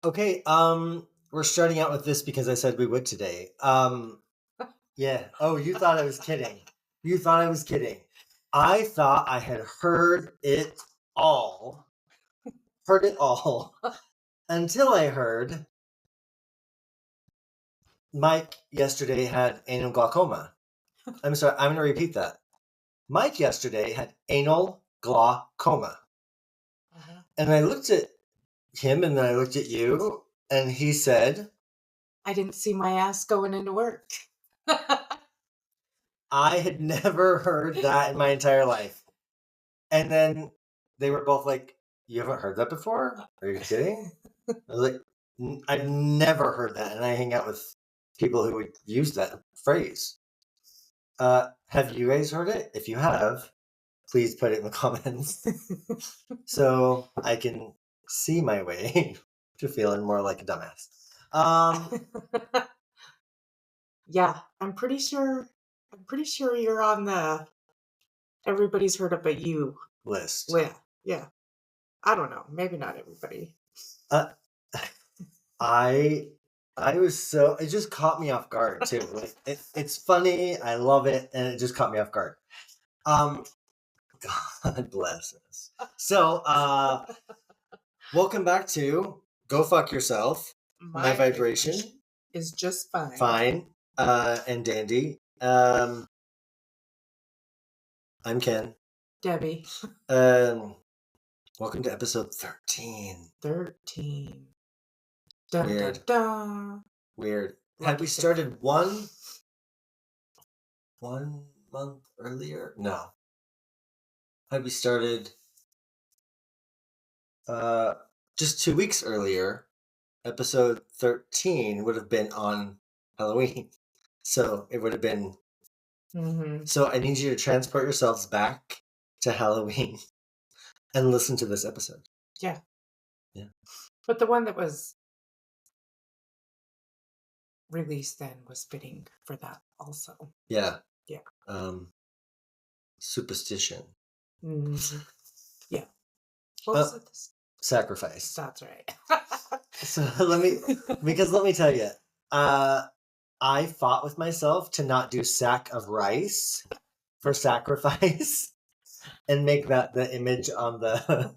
Okay, we're starting out with this because I said we would today. Yeah. Oh, you thought I was kidding. You thought I was kidding. I thought I had all, heard it all, until I heard Mike yesterday had anal glaucoma. I'm sorry, I'm going to repeat that. Mike yesterday had anal glaucoma. And I looked at him and then I looked at you, and he said, I didn't see my ass going into work. I had never heard that in my entire life. And then they were both like, "You haven't heard that before? Are you kidding?" I was like, "I've never heard that." And I hang out with people who would use that phrase. Have you guys heard it? If you have, please put it in the comments so I can see my way to feeling more like a dumbass. Yeah, I'm pretty sure you're on the everybody's heard it but you List. list. Yeah. I don't know. Maybe not everybody. I was so, it just caught me off guard too. Like it's funny, I love it, and it just caught me off guard. God bless us. So welcome back to Go Fuck Yourself. My vibration is just fine. Fine. And dandy. I'm Ken. Debbie. Welcome to episode 13. 13. Dun, Weird. dun, dun. Weird. Had we started one month earlier? No. Had we started just 2 weeks earlier, episode 13 would have been on Halloween. So it would have been. So I need you to transport yourselves back to Halloween and listen to this episode. Yeah. Yeah. But the one that was released then was fitting for that also. Yeah. Yeah. Superstition. Yeah. What was it? Sacrifice. That's right. So let me tell you, I fought with myself to not do sack of rice for sacrifice and make that the image on the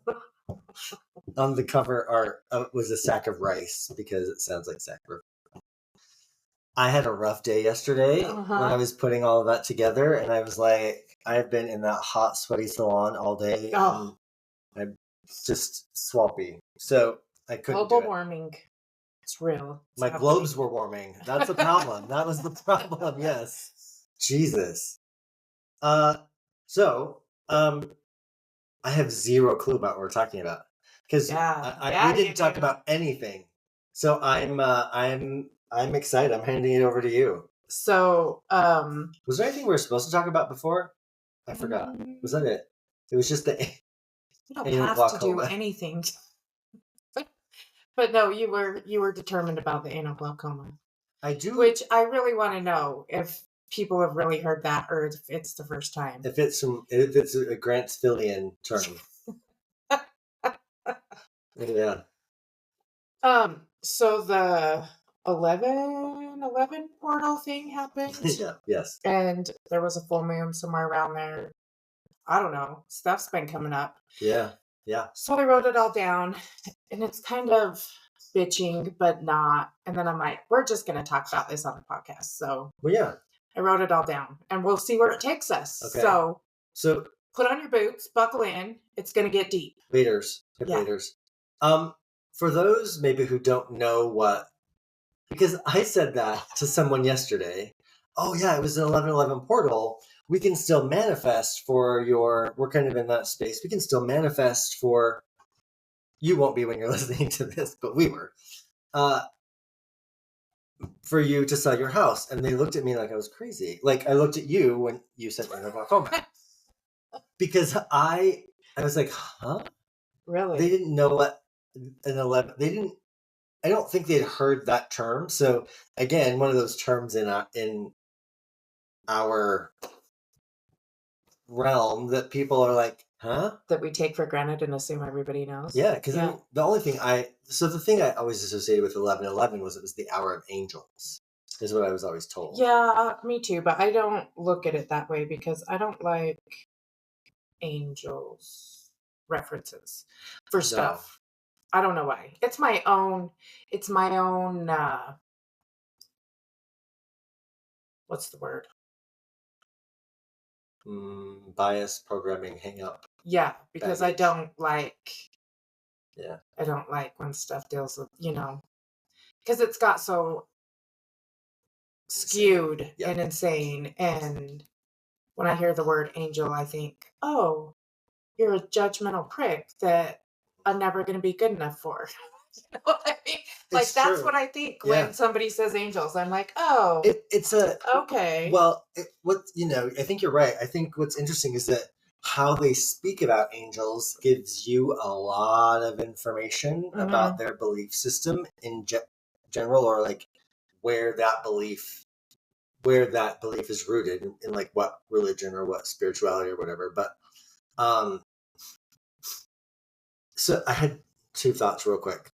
on the cover art was a sack of rice because it sounds like sacrifice. I had a rough day yesterday when I was putting all of that together, and I was like, I've been in that hot, sweaty salon all day, and I'm just swampy. So I couldn't Global do it. warming. It's real. It's My globes were warming. That's the problem. That was the problem. Yes. Jesus. So, I have zero clue about what we're talking about because we didn't talk about anything. So I'm excited. I'm handing it over to you. So, was there anything we were supposed to talk about before? I forgot. Was that it? It was just the. You don't have to do anything. But no, you were determined about the anal glaucoma. I do. Which I really want to know if people have really heard that or if it's the first time. If it's a Grantsvillian term. Yeah. So the 11 portal thing happened. Yeah. Yes. And there was a full moon somewhere around there. I don't know. Stuff's been coming up. Yeah. Yeah. So I wrote it all down, and it's kind of bitching, but not. And then I'm like, we're just going to talk about this on the podcast. So yeah, I wrote it all down, and we'll see where it takes us. Okay. So put on your boots, buckle in. It's going to get deep. Waders. For those maybe who don't know what, because I said that to someone yesterday. Oh yeah, it was an 11/11 portal. We can still manifest for we're kind of in that space. We can still manifest for, you won't be when you're listening to this, but we were, for you to sell your house. And they looked at me like I was crazy. Like I looked at you when you said anal glaucoma. Because I was like, huh? Really? They didn't know what an 11, I don't think they'd heard that term. So again, one of those terms in our realm that people are like, Huh? that we take for granted and assume everybody knows. Yeah, because the only thing the thing I always associated with 11:11 was it was the hour of angels, is what I was always told. Yeah, me too, but I don't look at it that way because I don't like angels references for No. stuff. I don't know why. It's my own what's the word? Bias programming hang up. Yeah, because I Baggage. don't like Yeah. I don't like when stuff deals with, because it's got so skewed Yep. and insane. And when I hear the word angel, I think, oh, you're a judgmental prick that I'm never going to be good enough for. You know what I mean? Like, It's that's true. what I think Yeah. when somebody says angels. I'm like, oh, It's a okay. well, I think you're right. I think what's interesting is that how they speak about angels gives you a lot of information about their belief system in general, or like where that belief is rooted in like what religion or what spirituality or whatever. But so I had two thoughts real quick.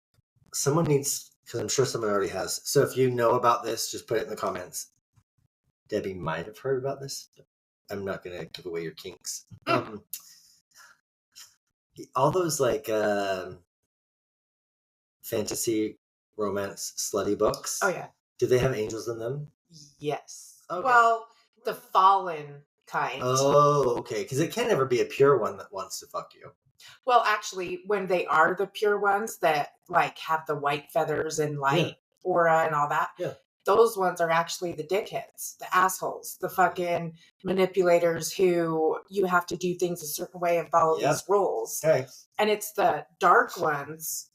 Someone needs, because I'm sure someone already has. So if you know about this, just put it in the comments. Debbie might have heard about this. I'm not going to give away your kinks. All those like fantasy romance slutty books. Oh, yeah. Do they have angels in them? Yes. Okay. Well, the fallen kind. Oh, okay. Because it can't ever be a pure one that wants to fuck you. Well, actually, when they are the pure ones that like have the white feathers and light aura and all that, those ones are actually the dickheads, the assholes, the fucking manipulators who you have to do things a certain way and follow these rules. Okay. And it's the dark ones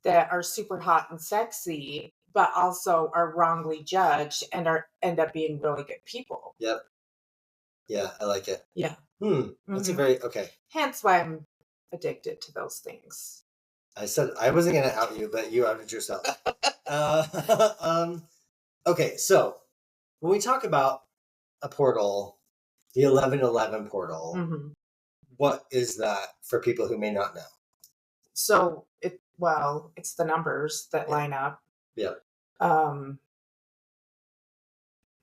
that are super hot and sexy, but also are wrongly judged and end up being really good people. Yep. Yeah, I like it. Yeah. That's a very okay. Hence why I'm addicted to those things. I said I wasn't going to out you, but you outed yourself. Okay, so when we talk about a portal, the 11:11 portal, what is that for people who may not know? So it's the numbers that line up. Yeah.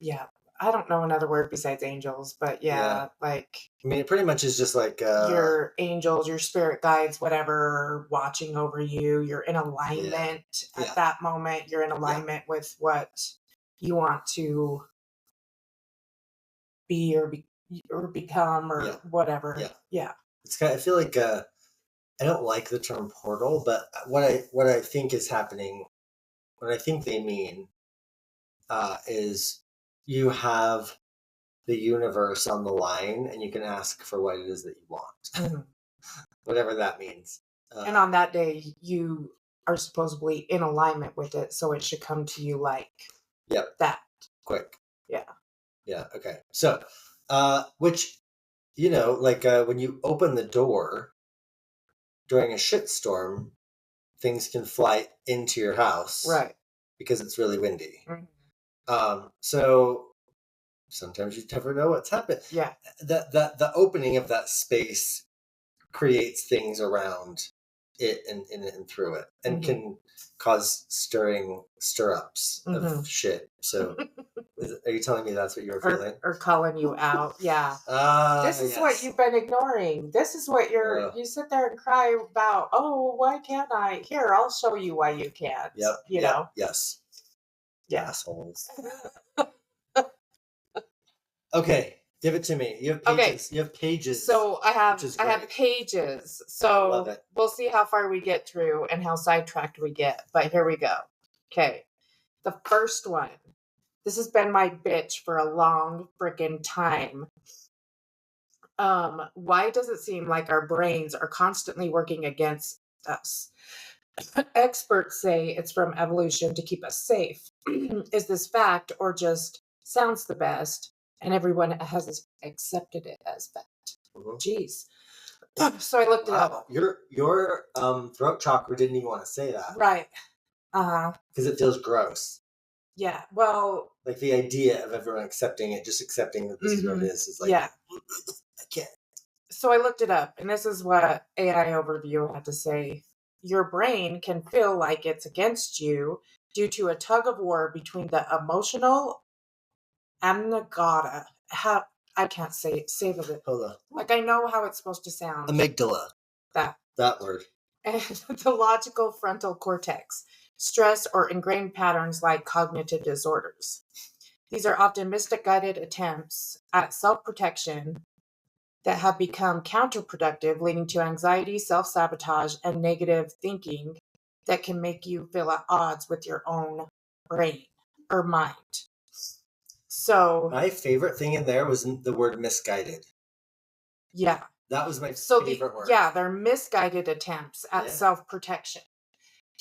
Yeah. I don't know another word besides angels, but like I mean, it pretty much is just like your angels, your spirit guides, whatever, watching over you. You're in alignment at that moment. You're in alignment with what you want to be or become or whatever. Yeah. It's kind of, I feel like I don't like the term portal, but what I think is happening, what I think they mean, is you have the universe on the line, and you can ask for what it is that you want, whatever that means. And on that day, you are supposedly in alignment with it, so it should come to you like that quick. Yeah. Okay. So, which like when you open the door during a shitstorm, things can fly into your house, right? Because it's really windy. So sometimes you never know what's happened. Yeah. The opening of that space creates things around it and through it, and can cause stir-ups of shit. So are you telling me that's what you're feeling? Or calling you out? Yeah. This is what you've been ignoring. This is what you sit there and cry about. Oh, why can't I? Here, I'll show you why you can't. Yep. You know? Yes. Yeah. Assholes. Okay, give it to me. You have pages. Okay. You have pages. So I have pages. So love it. We'll see how far we get through and how sidetracked we get. But here we go. Okay. The first one. This has been my bitch for a long freaking time. Why does it seem like our brains are constantly working against us? Experts say it's from evolution to keep us safe. Is this fact or just sounds the best and everyone has accepted it as fact? Jeez. So I looked it up. Your throat chakra didn't even want to say that. Right. Because it feels gross. Yeah. Well, like the idea of everyone accepting it, just accepting that this is what it is like, I can't. So I looked it up, and this is what AI Overview had to say. Your brain can feel like it's against you due to a tug of war between the emotional amygdala. How I can't say the Hold on. like I know how it's supposed to sound. Amygdala. That That word. and the logical frontal cortex, stress or ingrained patterns like cognitive disorders. These are often misguided attempts at self-protection that have become counterproductive, leading to anxiety, self-sabotage, and negative thinking that can make you feel at odds with your own brain or mind. So, My favorite thing in there was the word misguided. yeah. That was my So favorite word. yeah, they're misguided attempts at self-protection.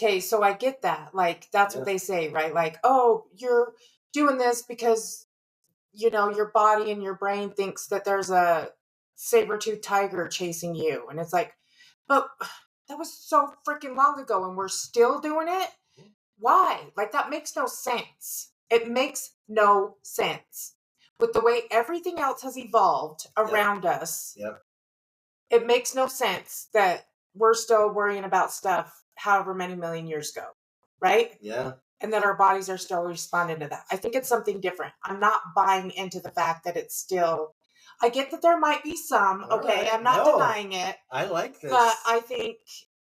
Okay, so I get that. Like that's what they say, right? Like, oh, you're doing this because your body and your brain thinks that there's a saber-toothed tiger chasing you. And it's like, but that was so freaking long ago and we're still doing it? Why? Like that makes no sense. It makes no sense. With the way everything else has evolved around us. Yep. It makes no sense that we're still worrying about stuff however many million years ago, right? Yeah. And that our bodies are still responding to that. I think it's something different. I'm not buying into the fact that it's still. I get that there might be some, All okay? right. I'm not denying it. I like this. But I think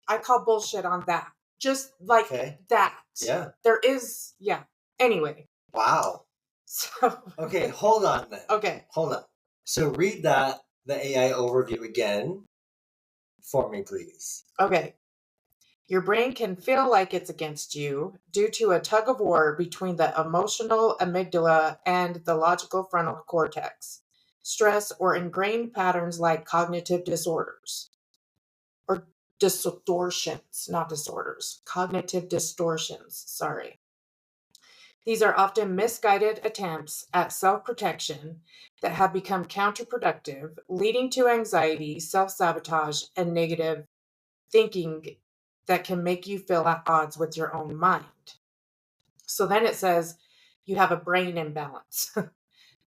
I call bullshit on that. Just like that. Yeah. There is, yeah. Anyway. Wow. So. Okay, hold on then. Okay. Hold on. So read the AI overview again for me, please. Okay. Your brain can feel like it's against you due to a tug of war between the emotional amygdala and the logical frontal cortex, stress, or ingrained patterns like cognitive disorders. Or distortions, not disorders. Cognitive distortions, sorry. These are often misguided attempts at self-protection that have become counterproductive, leading to anxiety, self-sabotage, and negative thinking that can make you feel at odds with your own mind. So then it says you have a brain imbalance.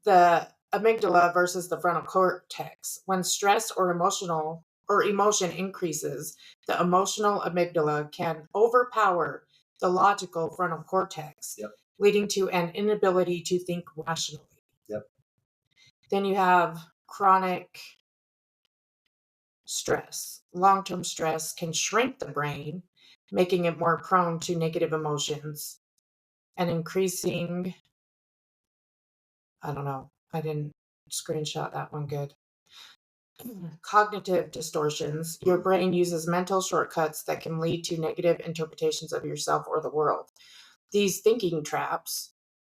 The amygdala versus the frontal cortex. When stress or emotion increases, the emotional amygdala can overpower the logical frontal cortex, leading to an inability to think rationally. Yep. Then you have chronic stress. Long-term stress can shrink the brain, making it more prone to negative emotions and increasing. I don't know. I didn't screenshot that one good. Cognitive distortions. Your brain uses mental shortcuts that can lead to negative interpretations of yourself or the world. These thinking traps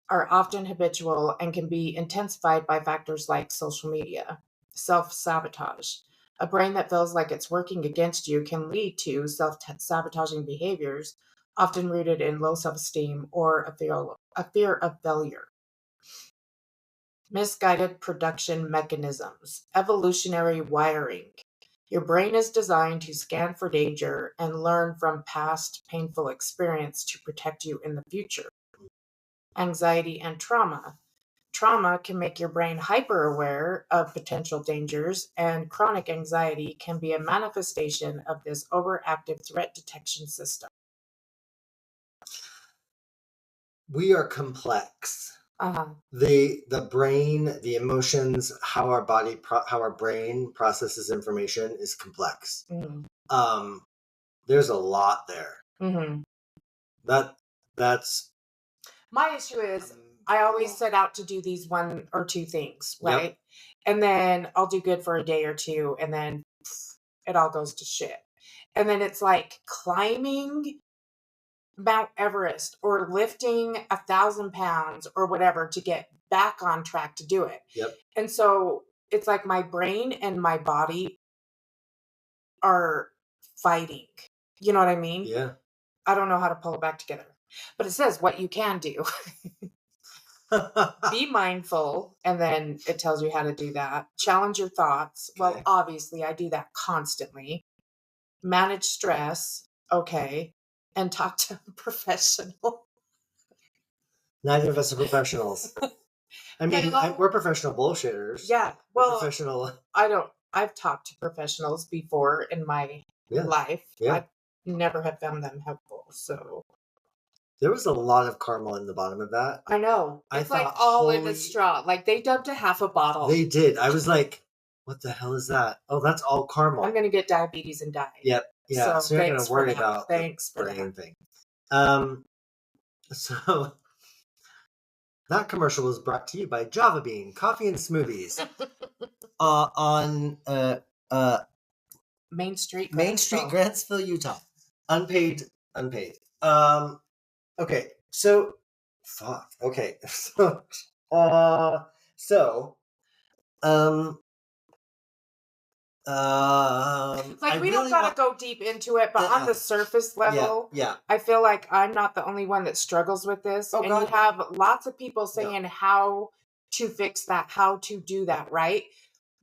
are often habitual and can be intensified by factors like social media, self-sabotage. A brain that feels like it's working against you can lead to self-sabotaging behaviors, often rooted in low self-esteem or a fear of failure. Misguided production mechanisms, evolutionary wiring. Your brain is designed to scan for danger and learn from past painful experience to protect you in the future. Anxiety and trauma. Trauma can make your brain hyper aware of potential dangers, and chronic anxiety can be a manifestation of this overactive threat detection system. We are complex. The brain, the emotions, how our brain processes information is complex. There's a lot there. That's my issue is I always set out to do these one or two things, right? And then I'll do good for a day or two, and then it all goes to shit. And then it's like climbing Mount Everest or lifting 1,000 pounds or whatever to get back on track to do it. And so it's like my brain and my body are fighting. You know what I mean? Yeah. I don't know how to pull it back together. But it says what you can do. Be mindful, and then it tells you how to do that. Challenge your thoughts. Well, obviously, I do that constantly. Manage stress. Okay. And talk to a professional. Neither of us are professionals. I mean, we're professional bullshitters. Yeah. Well, professional. I don't. I've talked to professionals before in my life. Yeah. I never have found them helpful. So There was a lot of caramel in the bottom of that. I know. I It's like thought, all in a holy, straw. Like they dumped a half a bottle. they did. I was like, what the hell is that? Oh, that's all caramel. I'm gonna get diabetes and die. Yep. Yeah. So you're not thanks gonna worry for that. about Thanks the for brain that. thing. So that commercial was brought to you by Java Bean Coffee and Smoothies. On Main Street, Main Street, Grantsville. Grantsville, Utah. Unpaid. Okay. So, fuck. Okay. So, um, Like I we really don't gotta go deep into it, but on the surface level, yeah. I feel like I'm not the only one that struggles with this. Oh, and God, you have lots of people saying how to fix that, how to do that, right?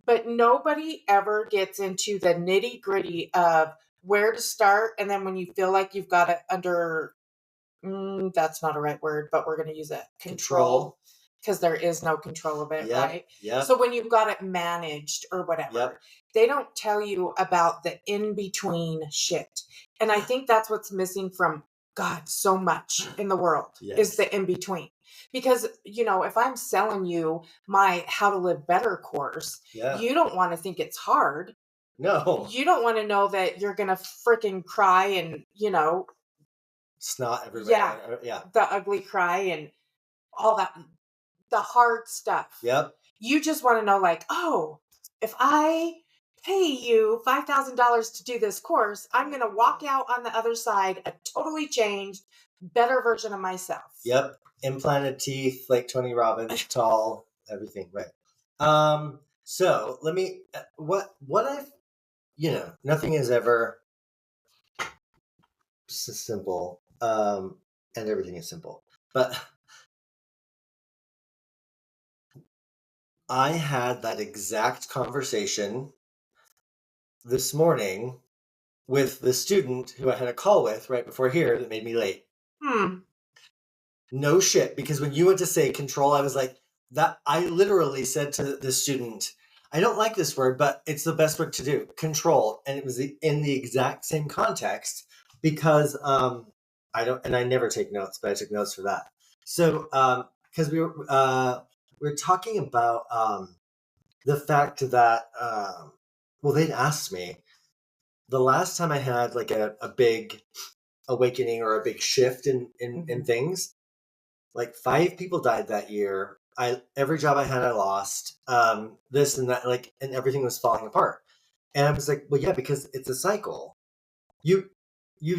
But nobody ever gets into the nitty gritty of where to start. And then when you feel like you've got it under, that's not a right word, but we're going to use it, control, because there is no control of it, right? Yeah. So when you've got it managed or whatever, they don't tell you about the in between shit. And I think that's what's missing from God so much in the world is the in between. Because, if I'm selling you my How to Live Better course, you don't want to think it's hard. No. You don't want to know that you're going to freaking cry and, snot everywhere. Yeah. The ugly cry and all that, the hard stuff. Yep. You just want to know, like, oh, if I pay you $5,000 to do this course, I'm going to walk out on the other side a totally changed, better version of myself. Yep. Implanted teeth, like Tony Robbins, tall, everything. Right. So let me, what I've, nothing is ever simple. And everything is simple. But I had that exact conversation this morning with the student who I had a call with right before here that made me late. No shit. Because when you went to say control, I was like, that I literally said to the student, I don't like this word, but it's the best word to do. Control. And it was in the exact same context because I never take notes, but I took notes for that. So because we were talking about the fact that they'd asked me the last time I had like a big awakening or a big shift in things, like 5 people died that year. Every job I had, I lost. This and that, like, and everything was falling apart. And I was like, well, yeah, because it's a cycle. You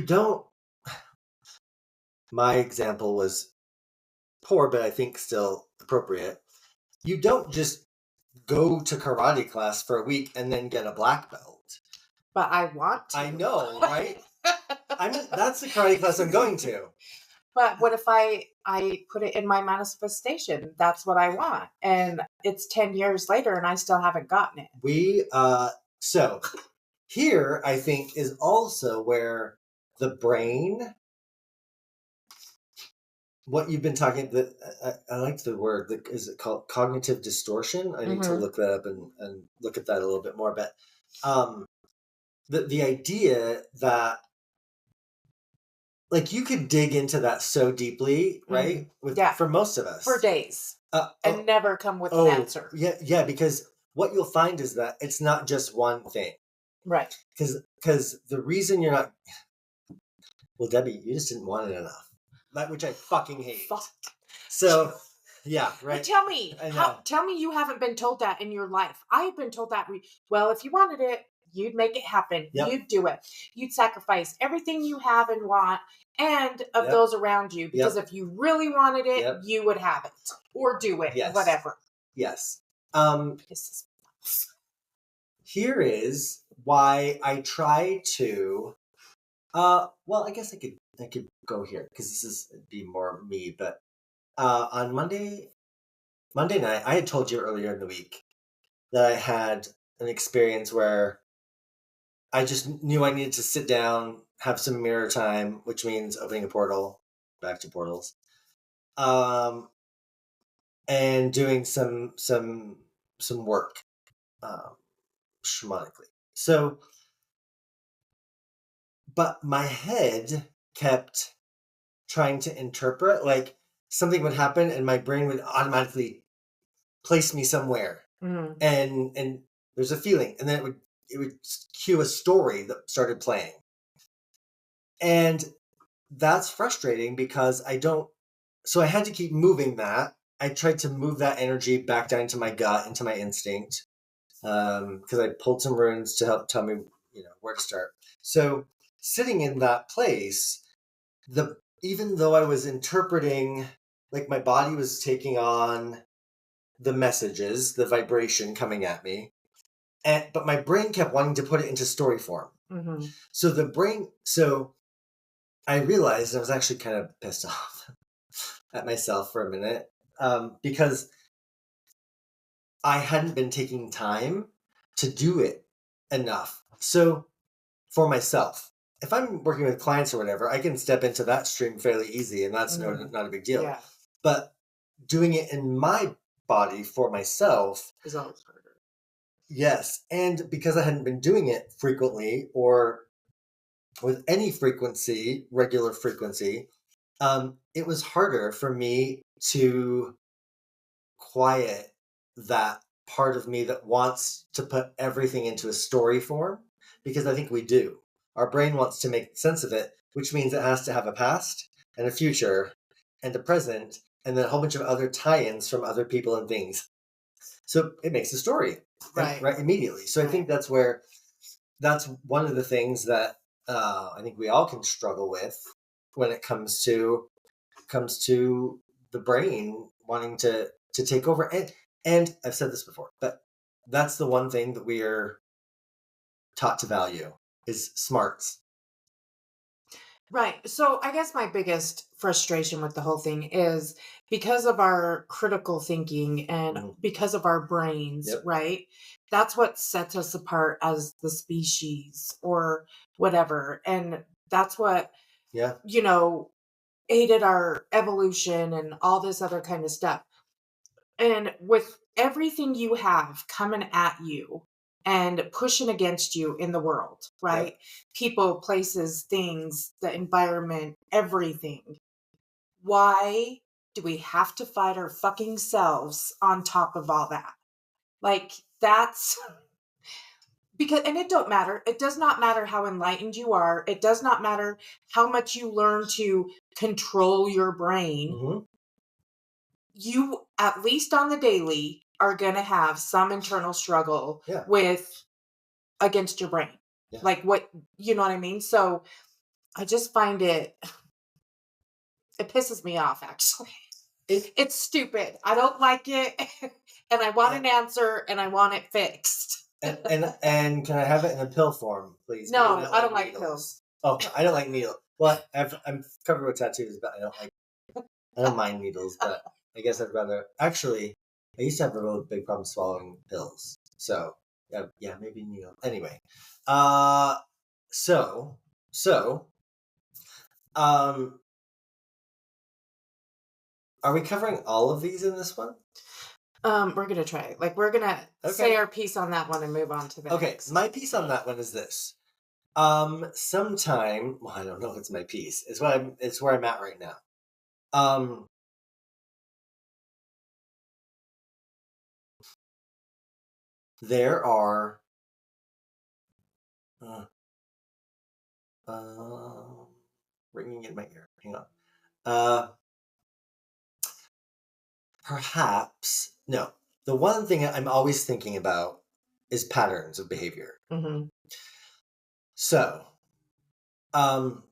don't. My example was poor, but I think still appropriate. You don't just go to karate class for a week and then get a black belt. But I want to. I know, right? That's the karate class I'm going to. But what if I put it in my manifestation? That's what I want. And it's 10 years later and I still haven't gotten it. So here I think is also where the brain, what you've been talking, I like the word, is it called cognitive distortion? I need to look that up and look at that a little bit more. But the idea that, like, you could dig into that so deeply, right? For most of us. For days. And never come with an answer. Yeah, because what you'll find is that it's not just one thing. Right. Because the reason you're not... Well, Debbie, you just didn't want it enough. That which I fucking hate. Fuck. So, yeah, right. But tell me you haven't been told that in your life. I have been told that. Well, if you wanted it, you'd make it happen. Yep. You'd do it. You'd sacrifice everything you have and want and of those around you. Because if you really wanted it, you would have it. Or do it. Yes. Whatever. Yes. Here is why I try to... well, I guess I could go here because this is be more me. But on Monday night, I had told you earlier in the week that I had an experience where I just knew I needed to sit down, have some mirror time, which means opening a portal, back to portals, and doing some work. shamanically. So, but my head kept trying to interpret, like something would happen and my brain would automatically place me somewhere, Mhm. and there's a feeling, and then it would cue a story that started playing. And that's frustrating because I don't, so I had to keep moving that. I tried to move that energy back down to my gut, into my instinct, because I pulled some runes to help tell me, where to start. So sitting in that place, even though I was interpreting, like my body was taking on the messages, the vibration coming at me, but my brain kept wanting to put it into story form. Mm-hmm. So I realized I was actually kind of pissed off at myself for a minute, because I hadn't been taking time to do it enough. So for myself, if I'm working with clients or whatever, I can step into that stream fairly easy, and that's not a big deal. Yeah, But doing it in my body for myself, is always harder. yes. And because I hadn't been doing it frequently or with any frequency, regular frequency, it was harder for me to quiet that part of me that wants to put everything into a story form, because I think we do. Our brain wants to make sense of it, which means it has to have a past and a future and a present and then a whole bunch of other tie-ins from other people and things. So it makes a story, right immediately. So I think that's one of the things that I think we all can struggle with when it comes to the brain wanting to take over. And I've said this before, but that's the one thing that we are taught to value is smarts. Right. So I guess my biggest frustration with the whole thing is because of our critical thinking and because of our brains, Yep. right? That's what sets us apart as the species or whatever. And that's what, Yeah. aided our evolution and all this other kind of stuff. And with everything you have coming at you and pushing against you in the world, right? Yep. People, places, things, the environment, everything. Why do we have to fight our fucking selves on top of all that? Like, that's because, and it don't matter. It does not matter how enlightened you are. It does not matter how much you learn to control your brain. Mm-hmm. You, at least on the daily, are going to have some internal struggle Yeah. with against your brain. Yeah. Like what, you know what I mean? So I just find it pisses me off, actually. It's stupid. I don't like it. And I want an answer and I want it fixed. and can I have it in a pill form, please? No, Because I don't like needles. pills. Oh, I don't like needles. Well, I'm covered with tattoos, but I don't mind needles, but I guess I'd rather. Actually, I used to have a real big problem swallowing pills. So, yeah, maybe needle. Anyway, so, um, are we covering all of these in this one? We're gonna try. Like we're gonna say our piece on that one and move on to the next. My piece on that one is this. Sometime, well, I don't know if it's my piece. It's where I'm at right now. There are ringing in my ear. Hang on. Perhaps no. The one thing I'm always thinking about is patterns of behavior. Mm-hmm. So, I'm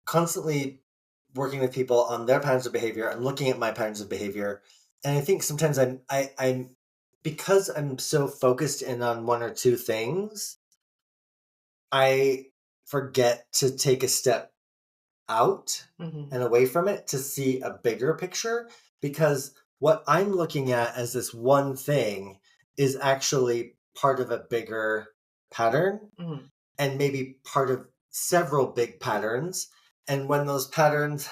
constantly working with people on their patterns of behavior. I'm looking at my patterns of behavior, and I think sometimes I'm because I'm so focused in on one or two things, I forget to take a step out and away from it to see a bigger picture, because what I'm looking at as this one thing is actually part of a bigger pattern and maybe part of several big patterns. And when those patterns,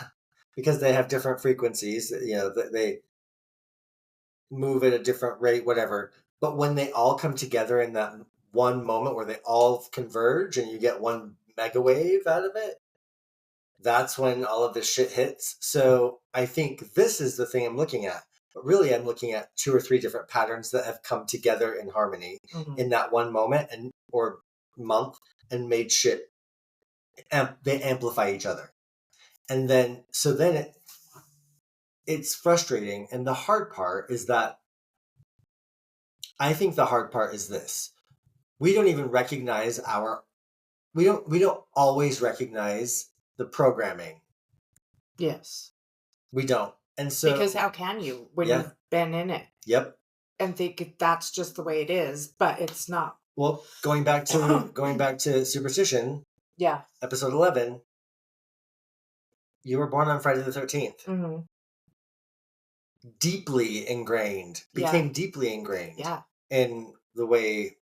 because they have different frequencies, they move at a different rate, whatever, But when they all come together in that one moment where they all converge and you get one mega wave out of it, that's when all of this shit hits. So I think this is the thing I'm looking at. But really, I'm looking at 2 or 3 different patterns that have come together in harmony in that one moment or month and made shit. They amplify each other. And then, it's frustrating. And the hard part is that I think the hard part is this. We don't even recognize we don't always recognize the programming. Yes. We don't. And so because how can you when Yeah. you've been in it Yep. and think that's just the way it is, but it's not. Well, going back to superstition, Yeah. episode 11, you were born on Friday the 13th. Mm-hmm. Deeply ingrained, became deeply ingrained Yeah. in the way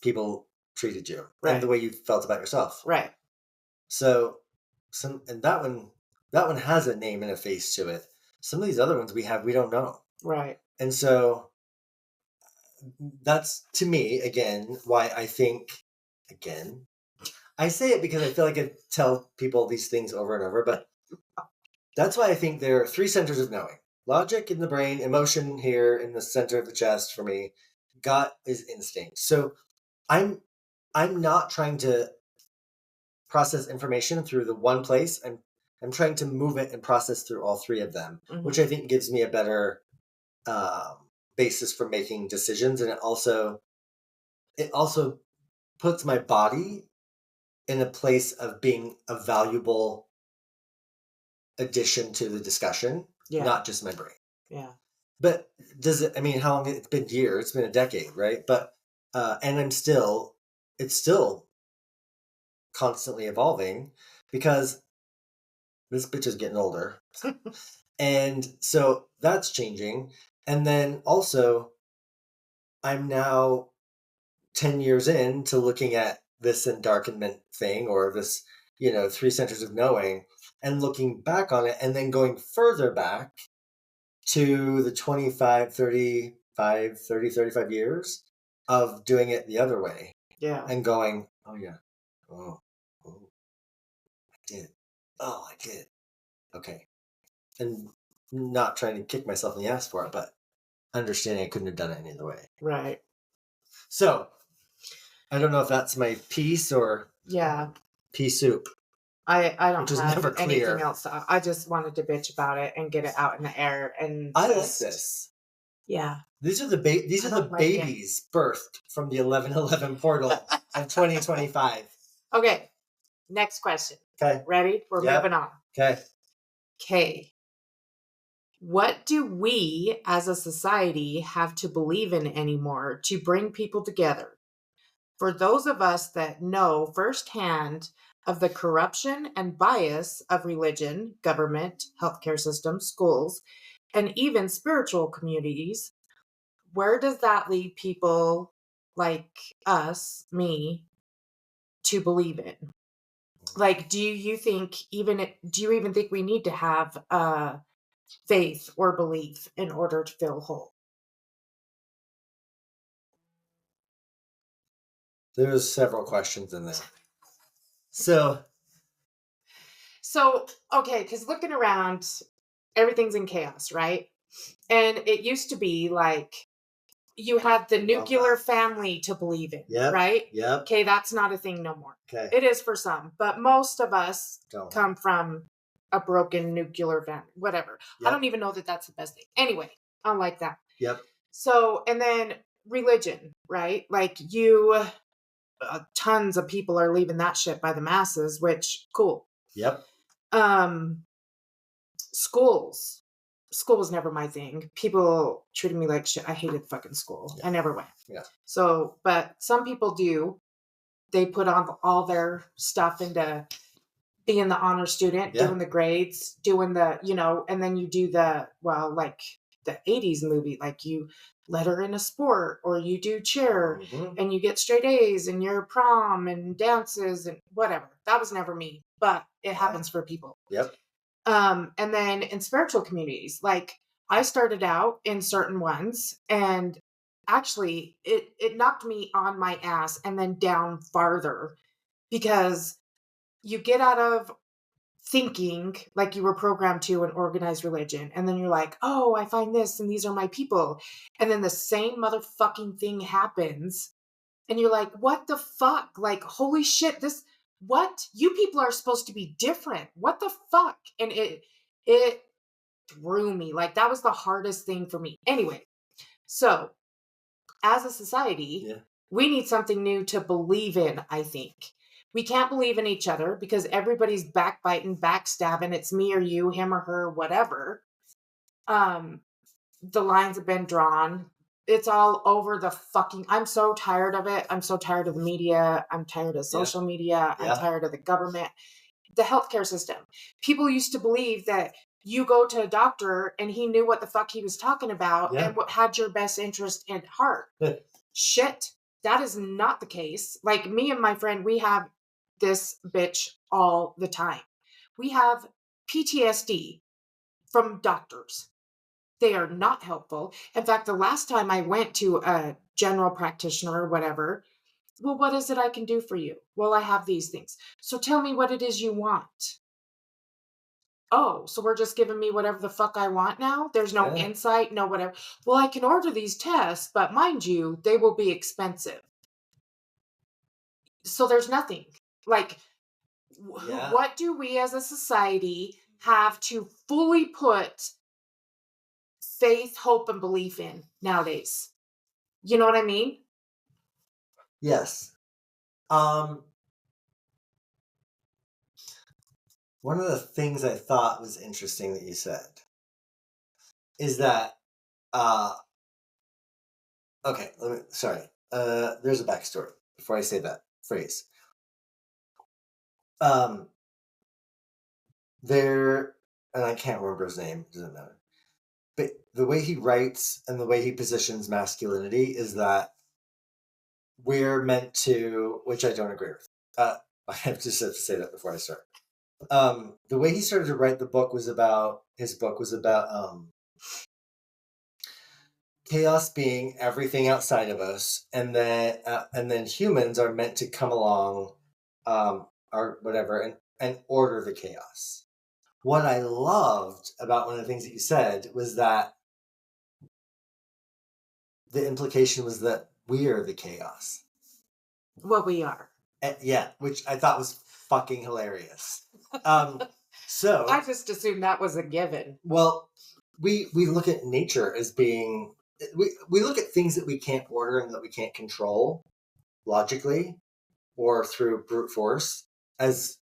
people treated you and the way you felt about yourself. Right. So that one has a name and a face to it. Some of these other ones we don't know. Right. And so that's, to me, again, why I think, again, I say it because I feel like I tell people these things over and over, but that's why I think there are 3 centers of knowing. Logic in the brain, emotion here in the center of the chest for me, gut is instinct. So I'm not trying to process information through the one place. I'm trying to move it and process through all 3 of them, which I think gives me a better basis for making decisions. And it also puts my body in a place of being a valuable addition to the discussion, not just my brain. Yeah. But how long? It's been years, it's been a decade, right? But, and it's still constantly evolving because this bitch is getting older. And so that's changing. And then also, I'm now 10 years into looking at this endarkenment thing or this, 3 centers of knowing and looking back on it and then going further back to the 35 years of doing it the other way. Yeah. And going, oh yeah. Oh, I did. Oh, I did. Okay. And not trying to kick myself in the ass for it, but understanding I couldn't have done it any other way. Right. So, I don't know if that's my piece or pea soup. I don't have never anything else. I just wanted to bitch about it and get it out in the air. And I like this. Yeah. These are the babies birthed from the 1111 portal of 2025. Okay. Next question. Okay. Ready? We're moving on. Okay. Okay. What do we as a society have to believe in anymore to bring people together? For those of us that know firsthand of the corruption and bias of religion, government, healthcare systems, schools, and even spiritual communities, where does that lead people like us, me, to believe in? Like, do you even think we need to have faith or belief in order to feel whole? There's several questions in there. So, okay, because looking around, everything's in chaos, right? And it used to be like you had the nuclear family to believe in, right? Yep. Okay, that's not a thing no more. Okay. It is for some, but most of us come from a broken nuclear family, whatever. Yep. I don't even know that that's the best thing. Anyway, I like that. Yep. So, and then religion, right? Like tons of people are leaving that shit by the masses, which cool. Yep. School was never my thing. People treated me like shit. I hated fucking school. Yeah. I never went. Yeah. So, but some people do. They put on all their stuff into being the honor student, doing the grades, doing the, and then you do like the 80s movie, like you let her in a sport or you do cheer and you get straight A's and your prom and dances and whatever. That was never me, but it happens for people. Yep. And then in spiritual communities, like I started out in certain ones and actually, it knocked me on my ass and then down farther, because you get out of thinking like you were programmed to an organized religion, and then you're like, oh, I find this and these are my people, and then the same motherfucking thing happens, and you're like, what the fuck, like, holy shit, this, what, you people are supposed to be different, what the fuck. And it threw me, like, that was the hardest thing for me. Anyway, so as a society, Yeah. we need something new to believe in, I think. We can't believe in each other because everybody's backbiting, backstabbing. It's me or you, him or her, whatever. The lines have been drawn. It's all over the fucking. I'm so tired of it. I'm so tired of the media. I'm tired of social media. I'm Yeah. tired of the government. The healthcare system. People used to believe that you go to a doctor and he knew what the fuck he was talking about and what had your best interest at heart. Shit, that is not the case. Like, me and my friend, we have this bitch all the time. We have PTSD from doctors. They are not helpful. In fact, the last time I went to a general practitioner or whatever, well, what is it I can do for you? Well, I have these things. So tell me what it is you want. Oh, so we're just giving me whatever the fuck I want now? There's no insight, no whatever. Well, I can order these tests, but mind you, they will be expensive. So there's nothing. Like, what do we as a society have to fully put faith, hope, and belief in nowadays? You know what I mean? Yes. One of the things I thought was interesting that you said is that, okay, there's a backstory before I say that phrase. And I can't remember his name, doesn't matter. But the way he writes and the way he positions masculinity is that we're meant to, which I don't agree with. I have to say that before I start. The way he started to write the book was about chaos being everything outside of us, and then humans are meant to come along, or whatever, and order the chaos. What I loved about one of the things that you said was that the implication was that we are the chaos. Well, we are. Yeah, which I thought was fucking hilarious. So I just assumed that was a given. Well, we look at nature as being, we look at things that we can't order and that we can't control logically or through brute force as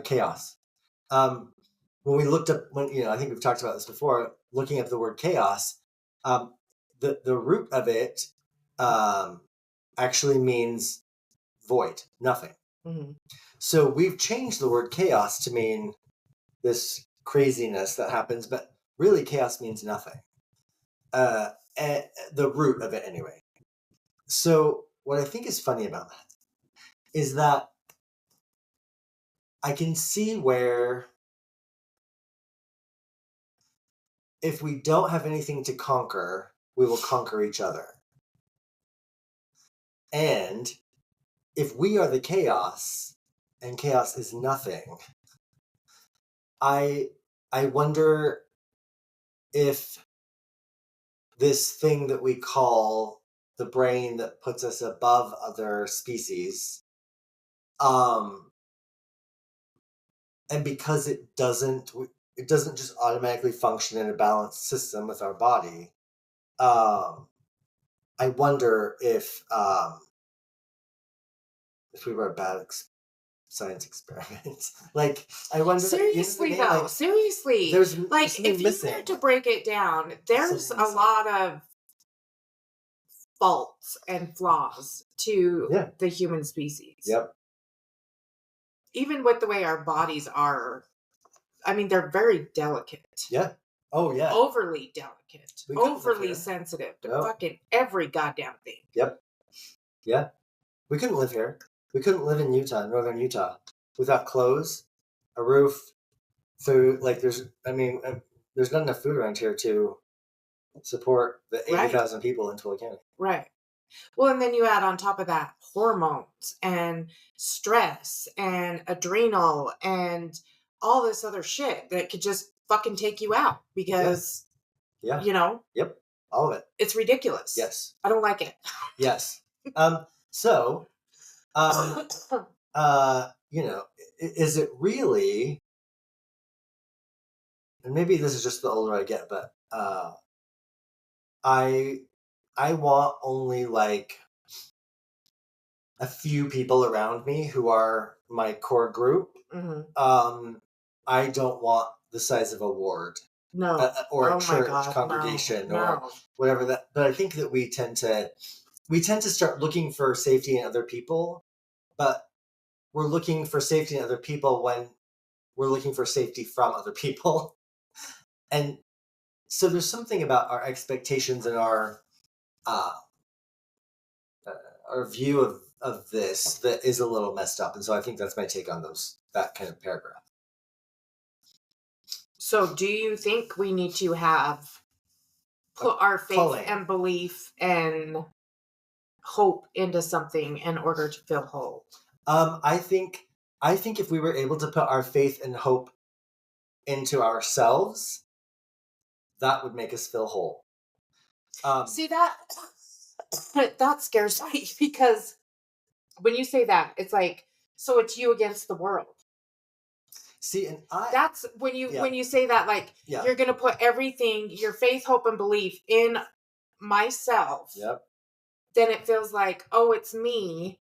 chaos. When we looked up, I think we've talked about this before, looking up the word chaos, the root of it actually means void, nothing. Mm-hmm. So we've changed the word chaos to mean this craziness that happens, but really chaos means nothing. The root of it anyway. So what I think is funny about that is that I can see where if we don't have anything to conquer, we will conquer each other. And if we are the chaos and chaos is nothing, I wonder if this thing that we call the brain that puts us above other species, and because it doesn't just automatically function in a balanced system with our body, I wonder if we were a bad science experiment. Like, I wonder. Seriously, you know what I mean? though, seriously. There's like, if you were to break it down, there's a lot of faults and flaws to the human species. Yep. Even with the way our bodies are, I mean, they're very delicate. Yeah. Oh, yeah. Overly delicate. Overly sensitive to fucking every goddamn thing. Yep. Yeah. We couldn't live here. We couldn't live in Utah, northern Utah, without clothes, a roof, food. Like, there's not enough food around here to support the Right. 80,000 people in Tulare County. Right. Well, and then you add on top of that hormones and stress and adrenal and all this other shit that could just fucking take you out because, Yeah. you know, Yep. All of it. it's ridiculous. Yes. I don't like it. Yes. So, you know, is it really, and maybe this is just the older I get, but I want only like a few people around me who are my core group. Mhm. I don't want the size of a ward No. or Oh a my church God, congregation no. or whatever that. But I think that we tend to start looking for safety in other people, but we're looking for safety in other people when we're looking for safety from other people. And so there's something about our expectations and our view of this that is a little messed up. And so I think that's my take on that kind of paragraph. So do you think we need to have put our faith Calling. and belief and hope into something in order to feel whole? I think if we were able to put our faith and hope into ourselves, that would make us feel whole. See, that scares me because when you say that, it's like, so it's you against the world. See, and that's when you say that, like, you're gonna put everything, your faith, hope, and belief in myself. Yep. Then it feels like, oh, it's me,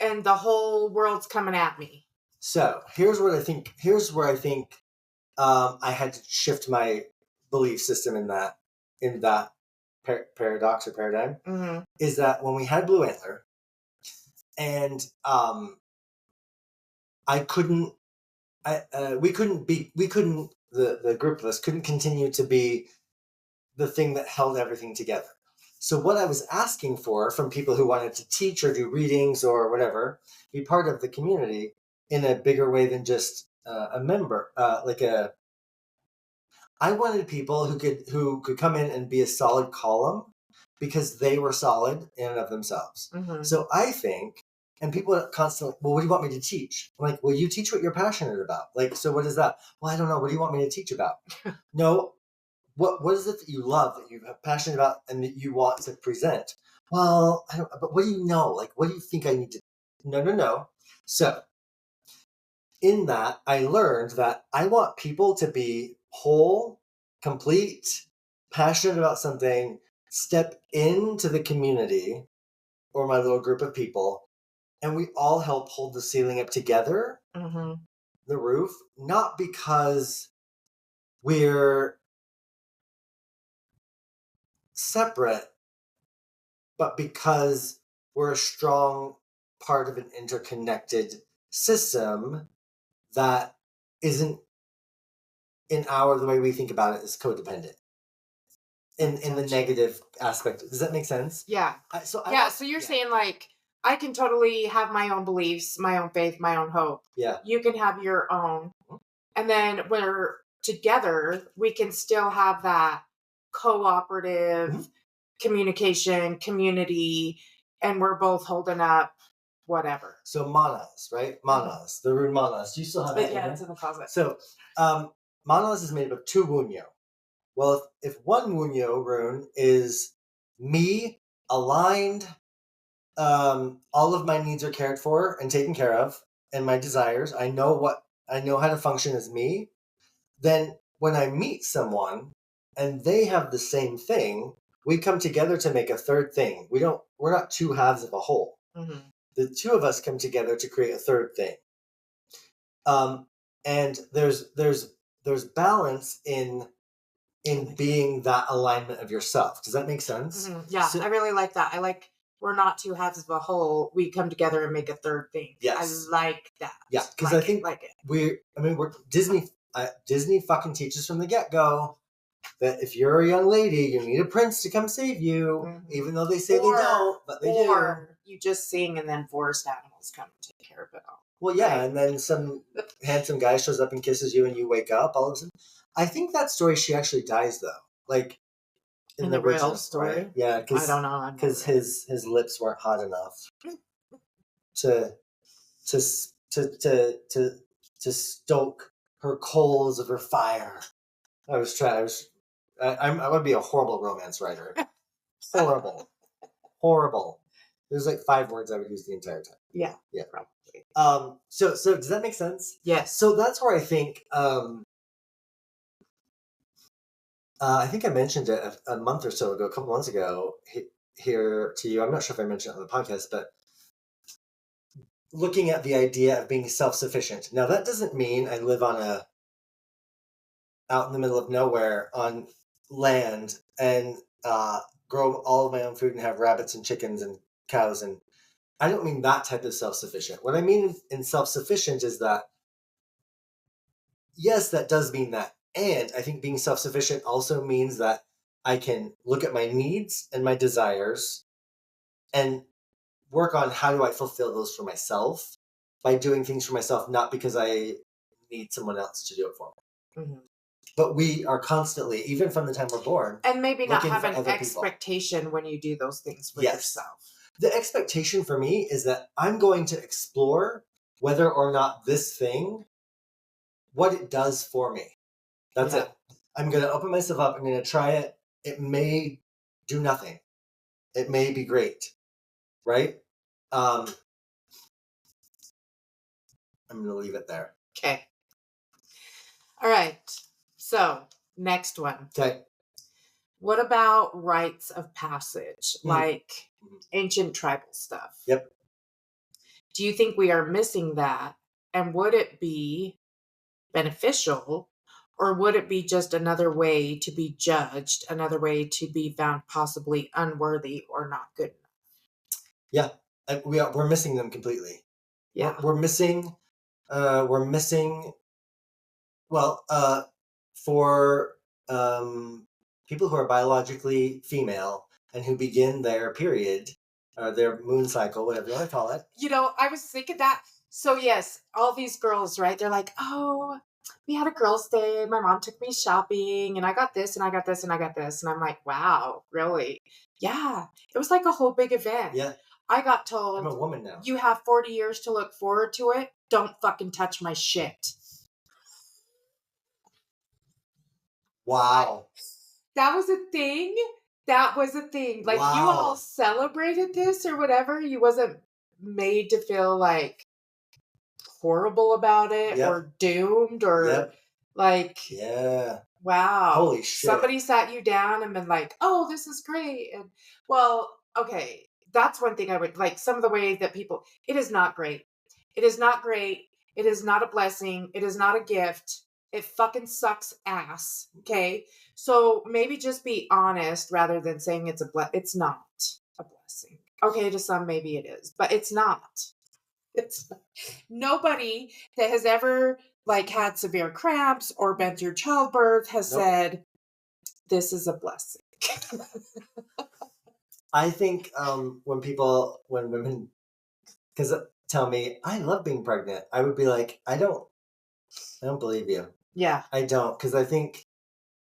and the whole world's coming at me. So here's where I think I had to shift my belief system in that paradox or paradigm. Is that when we had Blue Antler, and the group of us couldn't continue to be the thing that held everything together. So what I was asking for from people who wanted to teach or do readings or whatever, be part of the community in a bigger way than just a member, I wanted people who could come in and be a solid column because they were solid in and of themselves. So I think, and people are constantly, well, what do you want me to teach? I'm like, well, you teach what you're passionate about. Like, so what is that? Well, I don't know. What do you want me to teach about? No. What is it that you love, that you're passionate about, and that you want to present? Well, I don't. But what do you know? Like, what do you think I need to? No. So, in that, I learned that I want people to be whole, complete, passionate about something, step into the community or my little group of people, and we all help hold the ceiling up together, the roof, not because we're separate, but because we're a strong part of an interconnected system that isn't the way we think about it is codependent in the negative aspect. Does that make sense? Yeah. So you're saying, like, I can totally have my own beliefs, my own faith, my own hope. Yeah. You can have your own. And then we're together, we can still have that cooperative communication, community, and we're both holding up whatever. So manas, right? Manas, the rune manas. Do you still have that? Yeah, it's in the closet. So manas is made up of 2 wunyo. Well, if one wunyo rune is me, aligned, all of my needs are cared for and taken care of, and my desires, I know how to function as me, then when I meet someone and they have the same thing, we come together to make a third thing. We're not 2 halves of a whole. The 2 of us come together to create a third thing. And there's balance in being that alignment of yourself. Does that make sense? Yeah, so, I really like that. I like, we're not 2 halves of a whole. We come together and make a third thing. Yes. I like that. Yeah, because I think we're Disney fucking teaches from the get-go that if you're a young lady, you need a prince to come save you, even though they say they don't, but they do. Or you just sing and then forest animals come and take care of it all. Well, yeah, right? And then some handsome guy shows up and kisses you and you wake up all of a sudden. I think that story, she actually dies, though. like In the the real original story? right? Yeah, I don't know. because his lips weren't hot enough to to s- to stoke her coals of her fire. I would be a horrible romance writer. Horrible. Horrible. There's like 5 words I would use the entire time. Yeah. Yeah. Probably. So does that make sense? Yes. So that's where I think I think I mentioned it a month or so ago, a couple months ago, here to you. I'm not sure if I mentioned it on the podcast, but looking at the idea of being self-sufficient. Now that doesn't mean I live out in the middle of nowhere on land and grow all of my own food and have rabbits and chickens and cows, and I don't mean that type of self-sufficient. What I mean in self-sufficient is that yes, that does mean that. And I think being self-sufficient also means that I can look at my needs and my desires and work on how do I fulfill those for myself by doing things for myself, not because I need someone else to do it for me. Mm-hmm. But we are constantly, even from the time we're born, and maybe not looking have for an other people. expectation when you do those things for Yes. yourself. The expectation for me is that I'm going to explore whether or not this thing, what it does for me. That's it. I'm going to open myself up. I'm going to try it. It may do nothing. It may be great. Right? I'm going to leave it there. Okay. All right. So, next one. Okay. What about rites of passage, like ancient tribal stuff? Yep. Do you think we are missing that? And would it be beneficial, or would it be just another way to be judged, another way to be found possibly unworthy or not good enough? Yeah, we're missing them completely. Yeah, we're missing. Well, for people who are biologically female and who begin their period, their moon cycle, whatever you want to call it. I was thinking that. So yes, all these girls, right? They're like, oh, we had a girls' day. My mom took me shopping, and I got this, and I got this, and I got this, and I'm like, wow, really? Yeah, it was like a whole big event. Yeah, I got told, I'm a woman now. You have 40 years to look forward to it. Don't fucking touch my shit. Wow. That was a thing. That was a thing. Like, you all celebrated this or whatever. You wasn't made to feel like horrible about it or doomed or like, wow. Holy shit. Somebody sat you down and been like, oh, this is great. And well, okay. That's one thing I would like. Some of the ways that people, it is not great. It is not great. It is not a blessing. It is not a gift. It fucking sucks ass. Okay. So maybe just be honest rather than saying it's not a blessing. Okay. To some, maybe it is, but it's not. It's not. Nobody that has ever like had severe cramps or been through childbirth has said, this is a blessing. I think when women, because tell me, I love being pregnant, I would be like, I don't believe you. Yeah. I don't, because I think,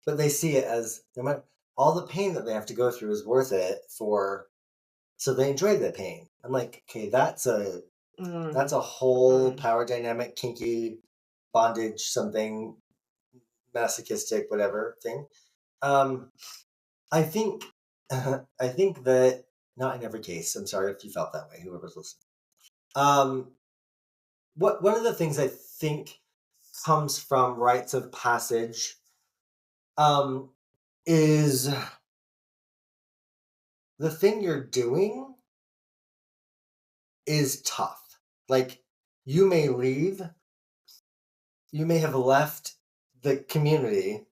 but they see it as no matter all the pain that they have to go through is worth it so they enjoy the pain. I'm like, okay, that's a whole power dynamic, kinky bondage, something masochistic, whatever thing. I think that not in every case. I'm sorry if you felt that way, whoever's listening. One of the things I think comes from rites of passage is the thing you're doing is tough. Like, you may have left the community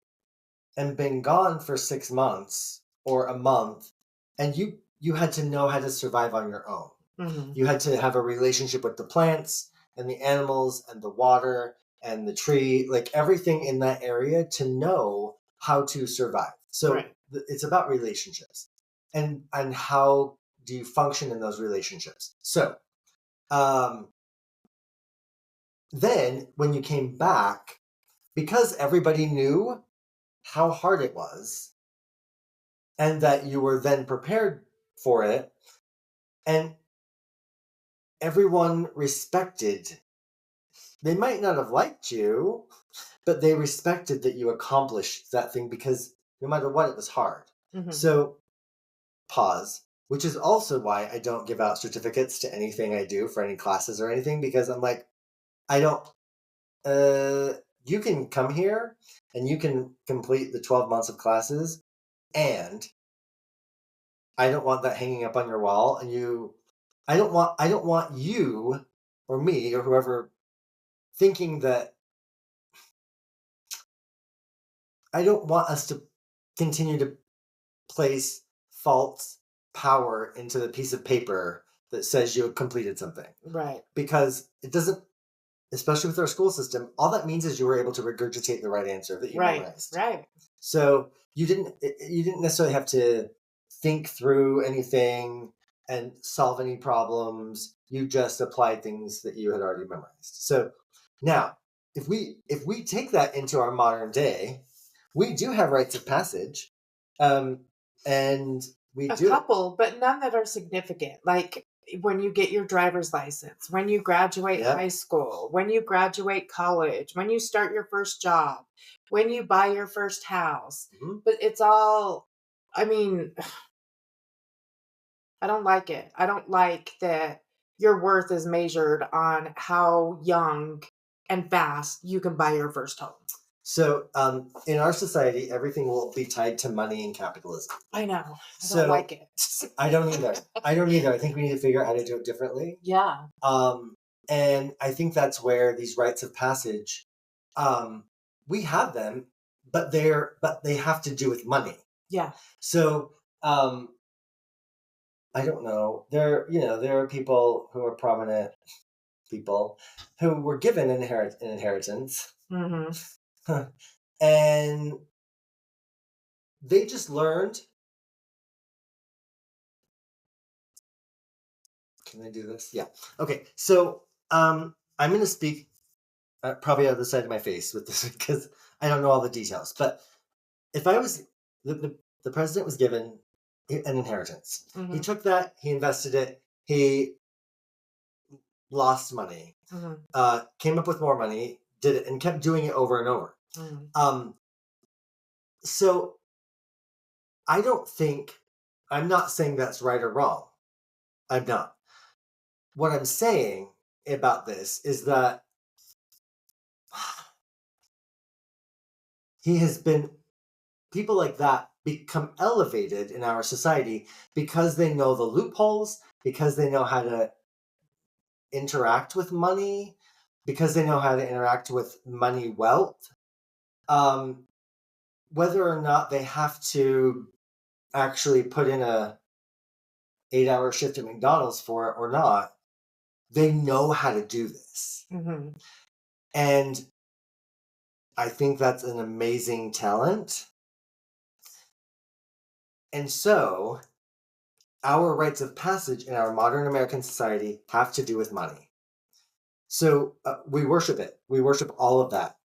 and been gone for 6 months or a month, and you had to know how to survive on your own. Mm-hmm. You had to have a relationship with the plants and the animals and the water and the tree, like everything in that area, to know how to survive. So it's about relationships and how do you function in those relationships. So then when you came back, because everybody knew how hard it was, and that you were then prepared for it, and everyone respected. They might not have liked you, but they respected that you accomplished that thing because no matter what, it was hard. Mhm. So, pause, which is also why I don't give out certificates to anything I do for any classes or anything, because I'm like, I don't, you can come here and you can complete the 12 months of classes, and I don't want that hanging up on your wall, and I don't want you or me or whoever thinking that I don't want us to continue to place false power into the piece of paper that says you completed something. Right. Because it doesn't, especially with our school system, all that means is you were able to regurgitate the right answer that you memorized. Right. So you didn't necessarily have to think through anything and solve any problems. You just applied things that you had already memorized. So now, if we take that into our modern day, we do have rites of passage, and we A do couple, but none that are significant. Like when you get your driver's license, when you graduate Yep. high school, when you graduate college, when you start your first job, when you buy your first house. Mhm. But it's all, I mean, I don't like it. I don't like that your worth is measured on how young and fast you can buy your first home. So, in our society, everything will be tied to money and capitalism. I know. I So, don't like it. I don't either. I think we need to figure out how to do it differently. Yeah. And I think that's where these rites of passage, we have them, but they have to do with money. Yeah. So, I don't know. There are people who are prominent people who were given an inheritance, Mm-hmm. and they just learned. Can I do this? Yeah. Okay. So I'm going to speak probably out of the side of my face with this because I don't know all the details. But if I was the president was given an inheritance, Mm-hmm. he took that, he invested it, he lost money, came up with more money, did it, and kept doing it over and over. Mm-hmm. So I'm not saying that's right or wrong. I'm not. What I'm saying about this is that people like that become elevated in our society because they know the loopholes, because they know how to interact with money, because they know how to interact with money wealth. Whether or not they have to actually put in a 8-hour shift at McDonald's for it or not, they know how to do this. Mm-hmm. And I think that's an amazing talent. And so our rites of passage in our modern American society have to do with money. So we worship it. We worship all of that.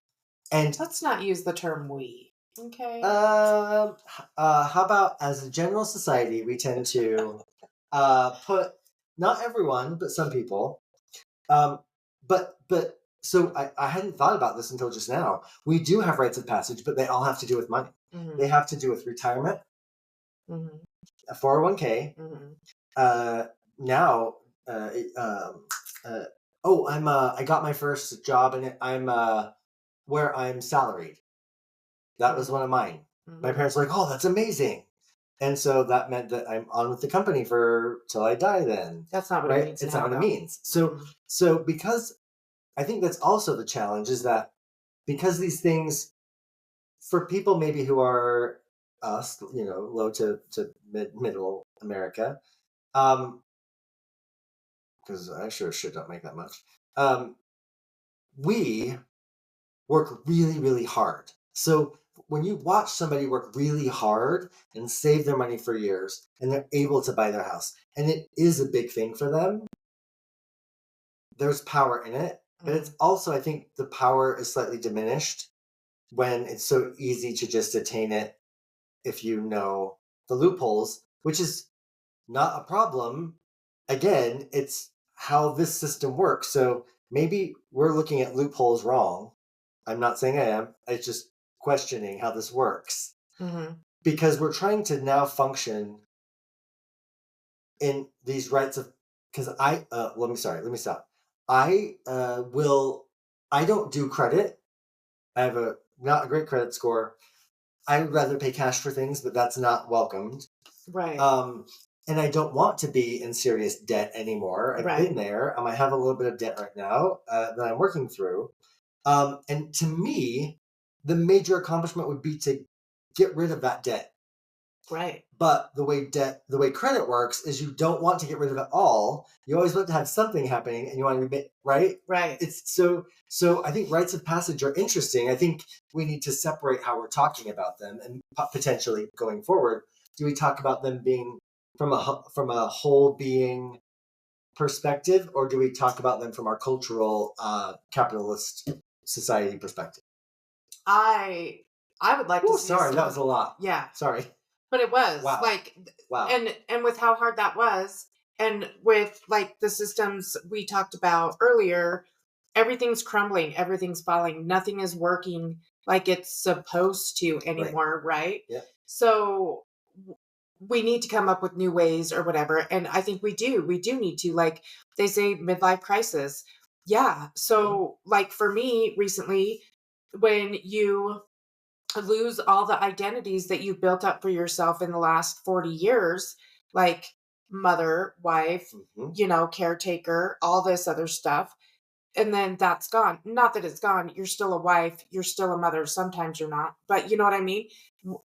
And let's not use the term we. Okay. How about as a general society, we tend to put not everyone, but some people. But so I hadn't thought about this until just now. We do have rites of passage, but they all have to do with money. Mm-hmm. They have to do with retirement, Mm-hmm. a 401k. Mm-hmm. Now, I got my first job and I'm where I'm salaried. That was one of mine. Mm-hmm. My parents were like, "Oh, that's amazing," and so that meant that I'm on with the company for till I die. Then that's not what it means. It's not what it means. So because I think that's also the challenge is that because these things for people maybe who are us, low to middle America, because I sure shit don't make that much. We work really, really hard. So when you watch somebody work really hard and save their money for years and they're able to buy their house, and it is a big thing for them, there's power in it. But it's also, I think the power is slightly diminished when it's so easy to just attain it if you know the loopholes, which is not a problem. Again, it's how this system works. So maybe we're looking at loopholes wrong. I'm not saying I am. It's just questioning how this works. Mm-hmm. Because we're trying to now function in these rights of, because let me stop. I don't do credit. I have not a great credit score. I would rather pay cash for things, but that's not welcomed. Right. And I don't want to be in serious debt anymore. I've been there. I have a little bit of debt right now that I'm working through. And to me, the major accomplishment would be to get rid of that debt. Right. But the way credit works is you don't want to get rid of it all. You always want to have something happening, and you want to be right. Right. It's so. I think rites of passage are interesting. I think we need to separate how we're talking about them, and potentially going forward, do we talk about them being from a whole being perspective, or do we talk about them from our cultural capitalist society perspective? I would like to see. Sorry, that was a lot. Yeah. Sorry. But it was Wow. And with how hard that was, and with like the systems we talked about earlier, everything's crumbling, everything's falling, nothing is working like it's supposed to anymore, right? Yeah. So we need to come up with new ways or whatever, and I think we do need to, like they say, midlife crisis. Yeah. So like for me recently, when you lose all the identities that you built up for yourself in the last 40 years, like mother, wife, caretaker, all this other stuff. And then that's gone. Not that it's gone. You're still a wife. You're still a mother. Sometimes you're not, but you know what I mean?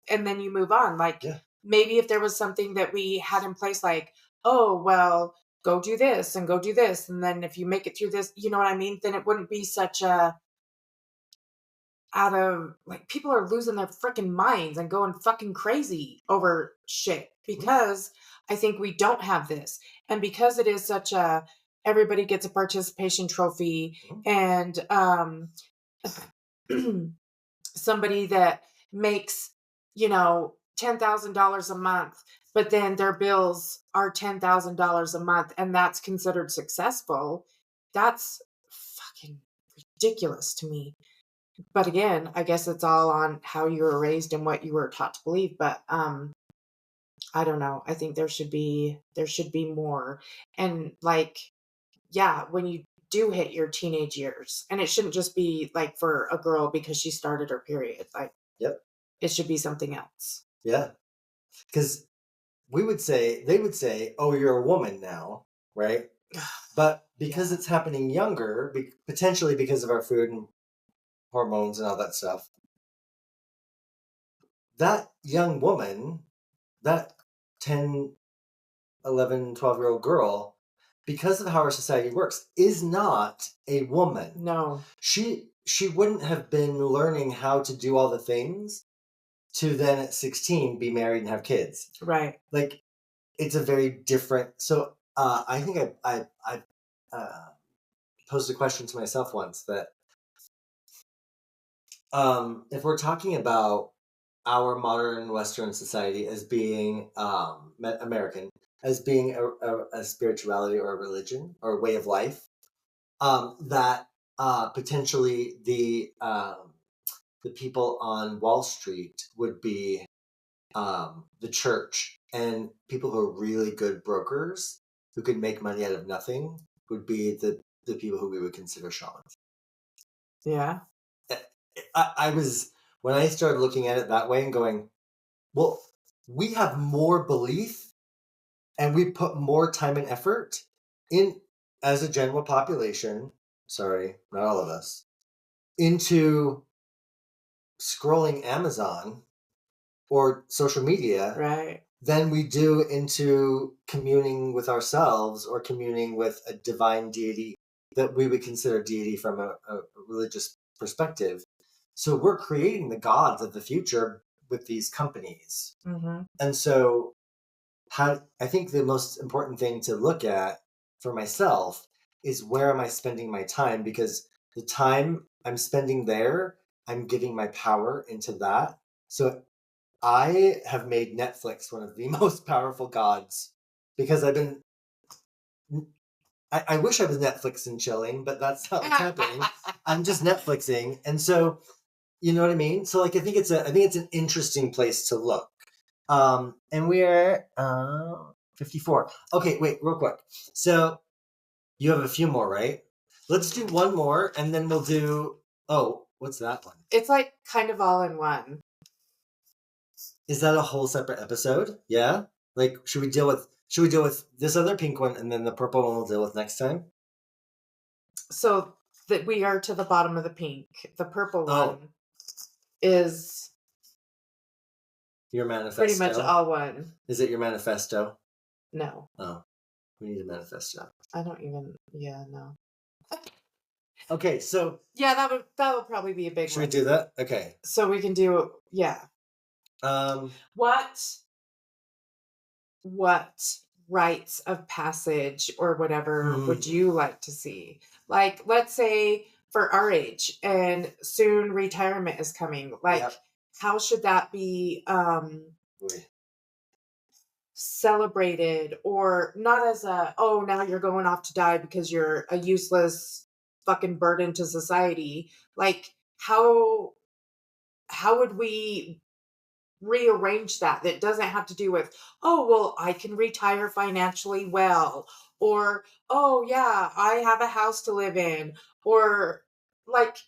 And then you move on. Like maybe if there was something that we had in place, like, oh, well, go do this and go do this. And then if you make it through this, you know what I mean? Then it wouldn't be such a, out of like, people are losing their freaking minds and going fucking crazy over shit because I think we don't have this. And because it is such a, everybody gets a participation trophy, and somebody that makes, $10,000 a month, but then their bills are $10,000 a month, and that's considered successful. That's fucking ridiculous to me. But again, I guess it's all on how you were raised and what you were taught to believe. But I don't know. I think there should be more. And like, yeah, when you do hit your teenage years, and it shouldn't just be like for a girl because she started her period. Like, it should be something else. Yeah, because they would say, "Oh, you're a woman now," right? But because it's happening younger, potentially because of our food and hormones and all that stuff, that young woman, that 10, 11, 12-year-old girl, because of how our society works, is not a woman. No. She wouldn't have been learning how to do all the things to then at 16 be married and have kids. Right. Like, it's a very different. So I think I posed a question to myself once that if we're talking about our modern Western society as being American, as being a spirituality or a religion or a way of life, that potentially the people on Wall Street would be the church, and people who are really good brokers who could make money out of nothing would be the people who we would consider shamans. Yeah. I was, when I started looking at it that way and going, well, we have more belief and we put more time and effort in as a general population, sorry, not all of us, into scrolling Amazon or social media than we do into communing with ourselves or communing with a divine deity that we would consider deity from a religious perspective. So we're creating the gods of the future with these companies. Mm-hmm. And so I think the most important thing to look at for myself is, where am I spending my time? Because the time I'm spending there, I'm giving my power into that. So I have made Netflix one of the most powerful gods because I wish I was Netflix and chilling, but that's not what's happening. I'm just Netflixing. And so, you know what I mean? So like, I think it's an interesting place to look. And we're 54. Okay, wait, real quick. So you have a few more, right? Let's do one more and then we'll do, oh, what's that one? It's like kind of all in one. Is that a whole separate episode? Yeah? Like, should we deal with this other pink one and then the purple one we'll deal with next time? So that we are to the bottom of the pink. The purple Oh. one is Your manifesto? pretty much all one. Is it your manifesto? No. Oh, we need a manifesto. I don't even, no. Okay, so Yeah, that would probably be a big should one. we do that? Okay. So we can do, yeah. What rites of passage or whatever would you like to see? Like, let's say for our age and soon retirement is coming. Like, Yep. how should that be celebrated, or not as a, oh, now you're going off to die because you're a useless fucking burden to society. Like, how would we rearrange that doesn't have to do with, oh, well, I can retire financially well, or, oh yeah, I have a house to live in, or like,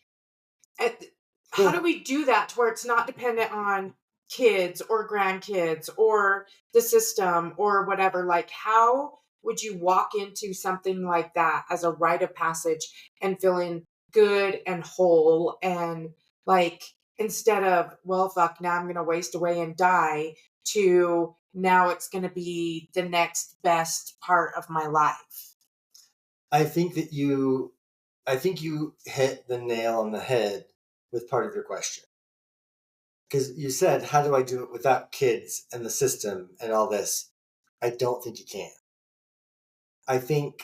how do we do that to where it's not dependent on kids or grandkids or the system or whatever? Like, how would you walk into something like that as a rite of passage and feeling good and whole, and like, instead of, well, fuck, now I'm going to waste away and die, to now it's going to be the next best part of my life? I think you hit the nail on the head with part of your question. Because you said, how do I do it without kids and the system and all this? I don't think you can. I think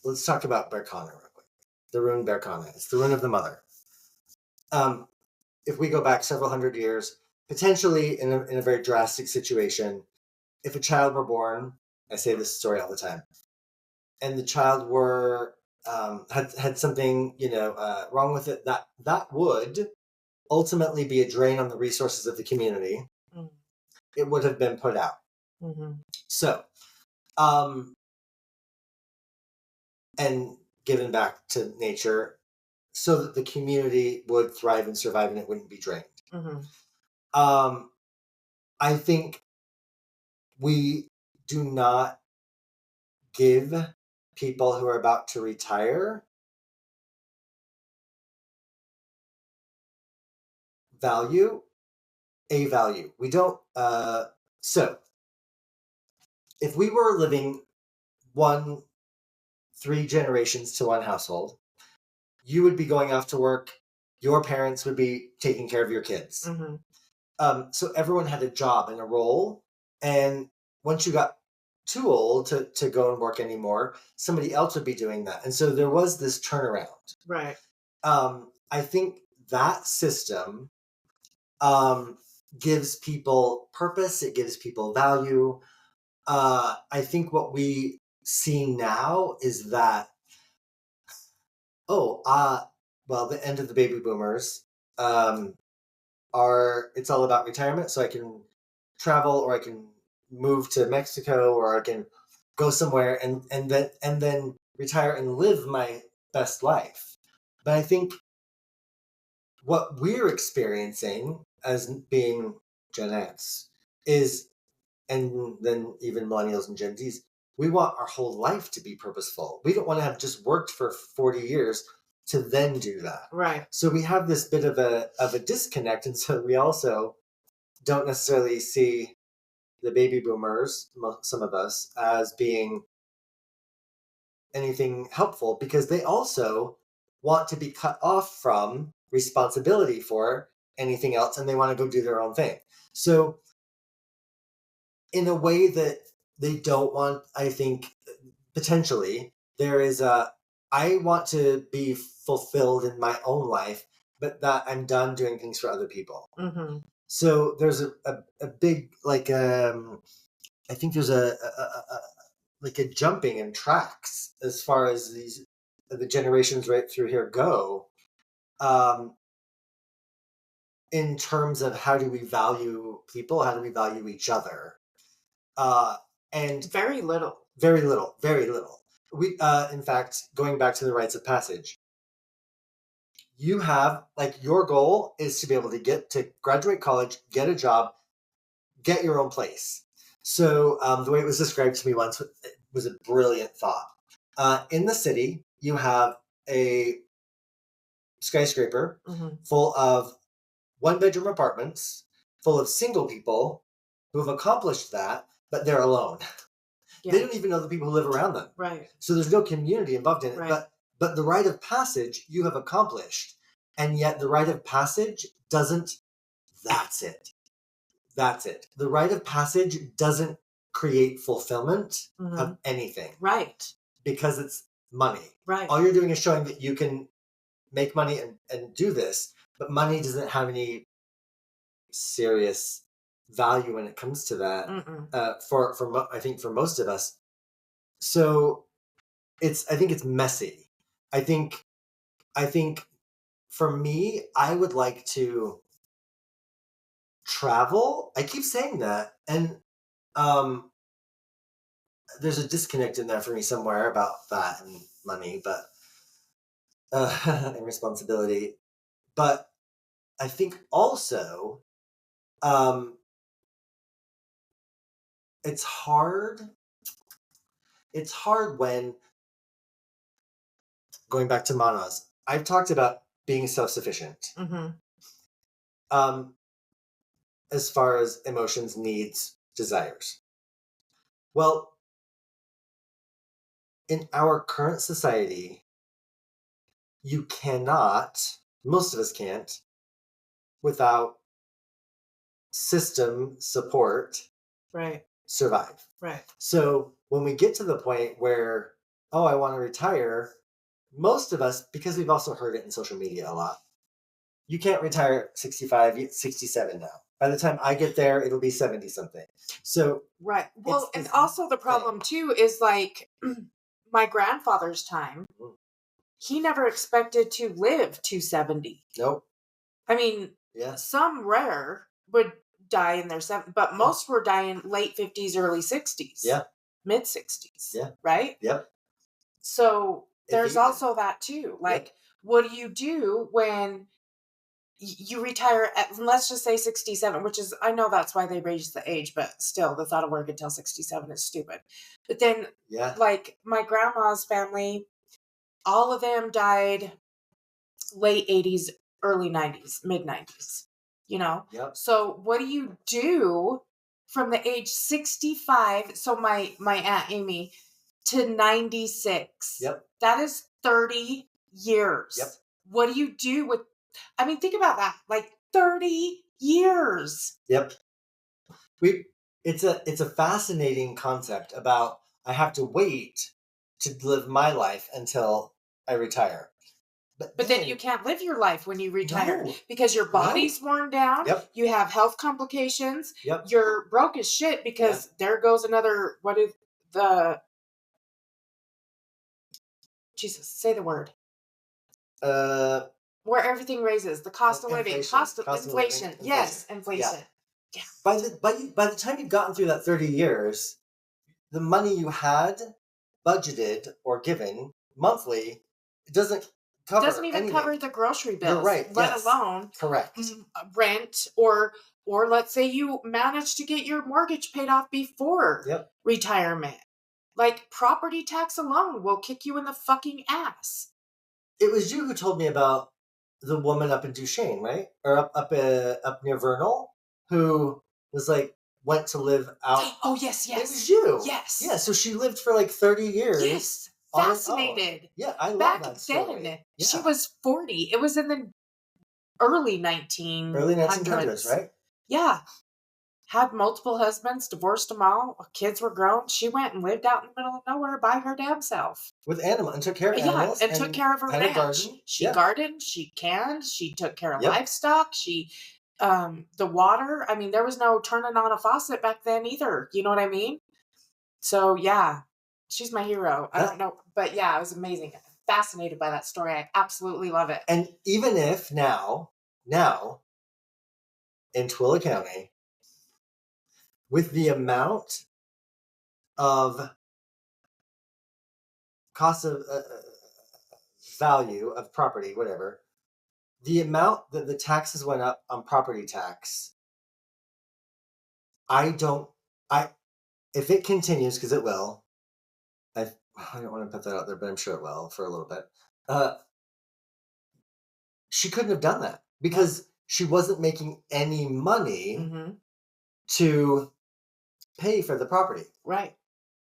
let's talk about Berkana real quick. The rune Berkana. It's the rune of the mother. If we go back several hundred years, potentially in a very drastic situation, if a child were born, I say this story all the time, and the child were had something wrong with it, that would ultimately be a drain on the resources of the community. Mm. It would have been put out. Mm-hmm. So, and given back to nature, so that the community would thrive and survive and it wouldn't be drained. Mm-hmm. I think we do not give people who are about to retire value. We don't. So if we were living 3 generations to one household, you would be going off to work. Your parents would be taking care of your kids. Mm-hmm. So everyone had a job and a role. And once you got too old to go and work anymore, somebody else would be doing that. And so there was this turnaround. Right. I think that system gives people purpose. It gives people value. I think what we see now is that, the end of the baby boomers it's all about retirement. So I can travel, or I can move to Mexico, or I can go somewhere and then retire and live my best life. But I think what we're experiencing as being Gen X is, and then even millennials and Gen Zs, we want our whole life to be purposeful. We don't want to have just worked for 40 years to then do that. Right. So we have this bit of a disconnect. And so we also don't necessarily see the baby boomers, some of us, as being anything helpful, because they also want to be cut off from responsibility for anything else, and they want to go do their own thing. So in a way that they don't want, I think, potentially, there is I want to be fulfilled in my own life, but that I'm done doing things for other people. Mm-hmm. So there's a big, like, I think there's a like a jumping in tracks as far as the generations right through here go, in terms of how do we value people, how do we value each other, and Very little. very little, very little. We, in fact, going back to the rites of passage, you have, like, your goal is to be able to get to graduate college, get a job, get your own place. So the way it was described to me once was a brilliant thought. In the city, you have a skyscraper full of one-bedroom apartments, full of single people who have accomplished that, but they're alone. Yeah. They don't even know the people who live around them. Right. So there's no community involved in it. Right. But the rite of passage you have accomplished, and yet the rite of passage doesn't. That's it. That's it. The rite of passage doesn't create fulfillment of anything. Right. Because it's money. Right. All you're doing is showing that you can make money and do this, but money doesn't have any serious value when it comes to that. I think for most of us. So I think it's messy. I think for me, I would like to travel. I keep saying that, and there's a disconnect in there for me somewhere about that and money, but and responsibility. But I think also it's hard. It's hard when, going back to manas, I've talked about being self-sufficient. As far as emotions, needs, desires. Well, in our current society, you cannot, most of us can't, without system support, right, survive. Right. So when we get to the point where, oh, I want to retire, most of us, because we've also heard it in social media a lot, you can't retire at 65, 67 now. By the time I get there, it'll be 70 something. So right. Well, and also the problem too is, like, my grandfather's time, he never expected to live to 70. Nope. I mean, some rare would die in their 70s, but most were dying late 50s, early 60s. Yeah. Mid 60s. Yeah. Right? Yep. So there's also that too. Like, what do you do when you retire at, let's just say 67, which is, I know that's why they raised the age, but still the thought of working until 67 is stupid. But then, like, my grandma's family, all of them died late 80s, early 90s, mid 90s, you know? Yep. So what do you do from the age 65? So my Aunt Amy to 96. Yep. That is 30 years. Yep. What do you do with, I mean, think about that. Like 30 years. Yep. It's a fascinating concept about, I have to wait to live my life until I retire. But then you can't live your life when you retire, no, because your body's worn down. Yep. You have health complications. Yep. You're broke as shit because there goes another, what is the, Jesus, say the word. Where everything raises, the cost of living, inflation. Yes, inflation. Yeah. By the time you've gotten through that 30 years, the money you had budgeted or given monthly, it doesn't even cover the grocery bills. You're right. Let alone rent, or let's say you managed to get your mortgage paid off before retirement. Like, property tax alone will kick you in the fucking ass. It was you who told me about the woman up in Duchesne, right? Or up near Vernal, who was like, went to live out. Oh, yes. It was you. Yes. Yeah, so she lived for like 30 years. Yes. Fascinated. Yeah, I love Back that story. then, she was 40. It was in the early 1900s. Early 1900s, right? Yeah. had multiple husbands, divorced them all, kids were grown. She went and lived out in the middle of nowhere by her damn self. With animals, and took care of Yeah, animals, and took care of her had a ranch. garden. She Yeah. gardened, she canned, she took care of Yep. livestock. She, the water. I mean, there was no turning on a faucet back then either. You know what I mean? So yeah, she's my hero. I don't know, but yeah, it was amazing. Fascinated by that story. I absolutely love it. And even if now in Twilla County, with the amount of cost of value of property, whatever, the amount that the taxes went up on property tax, if it continues, because it will, I don't want to put that out there, but I'm sure it will for a little bit. She couldn't have done that because she wasn't making any money to pay for the property. Right.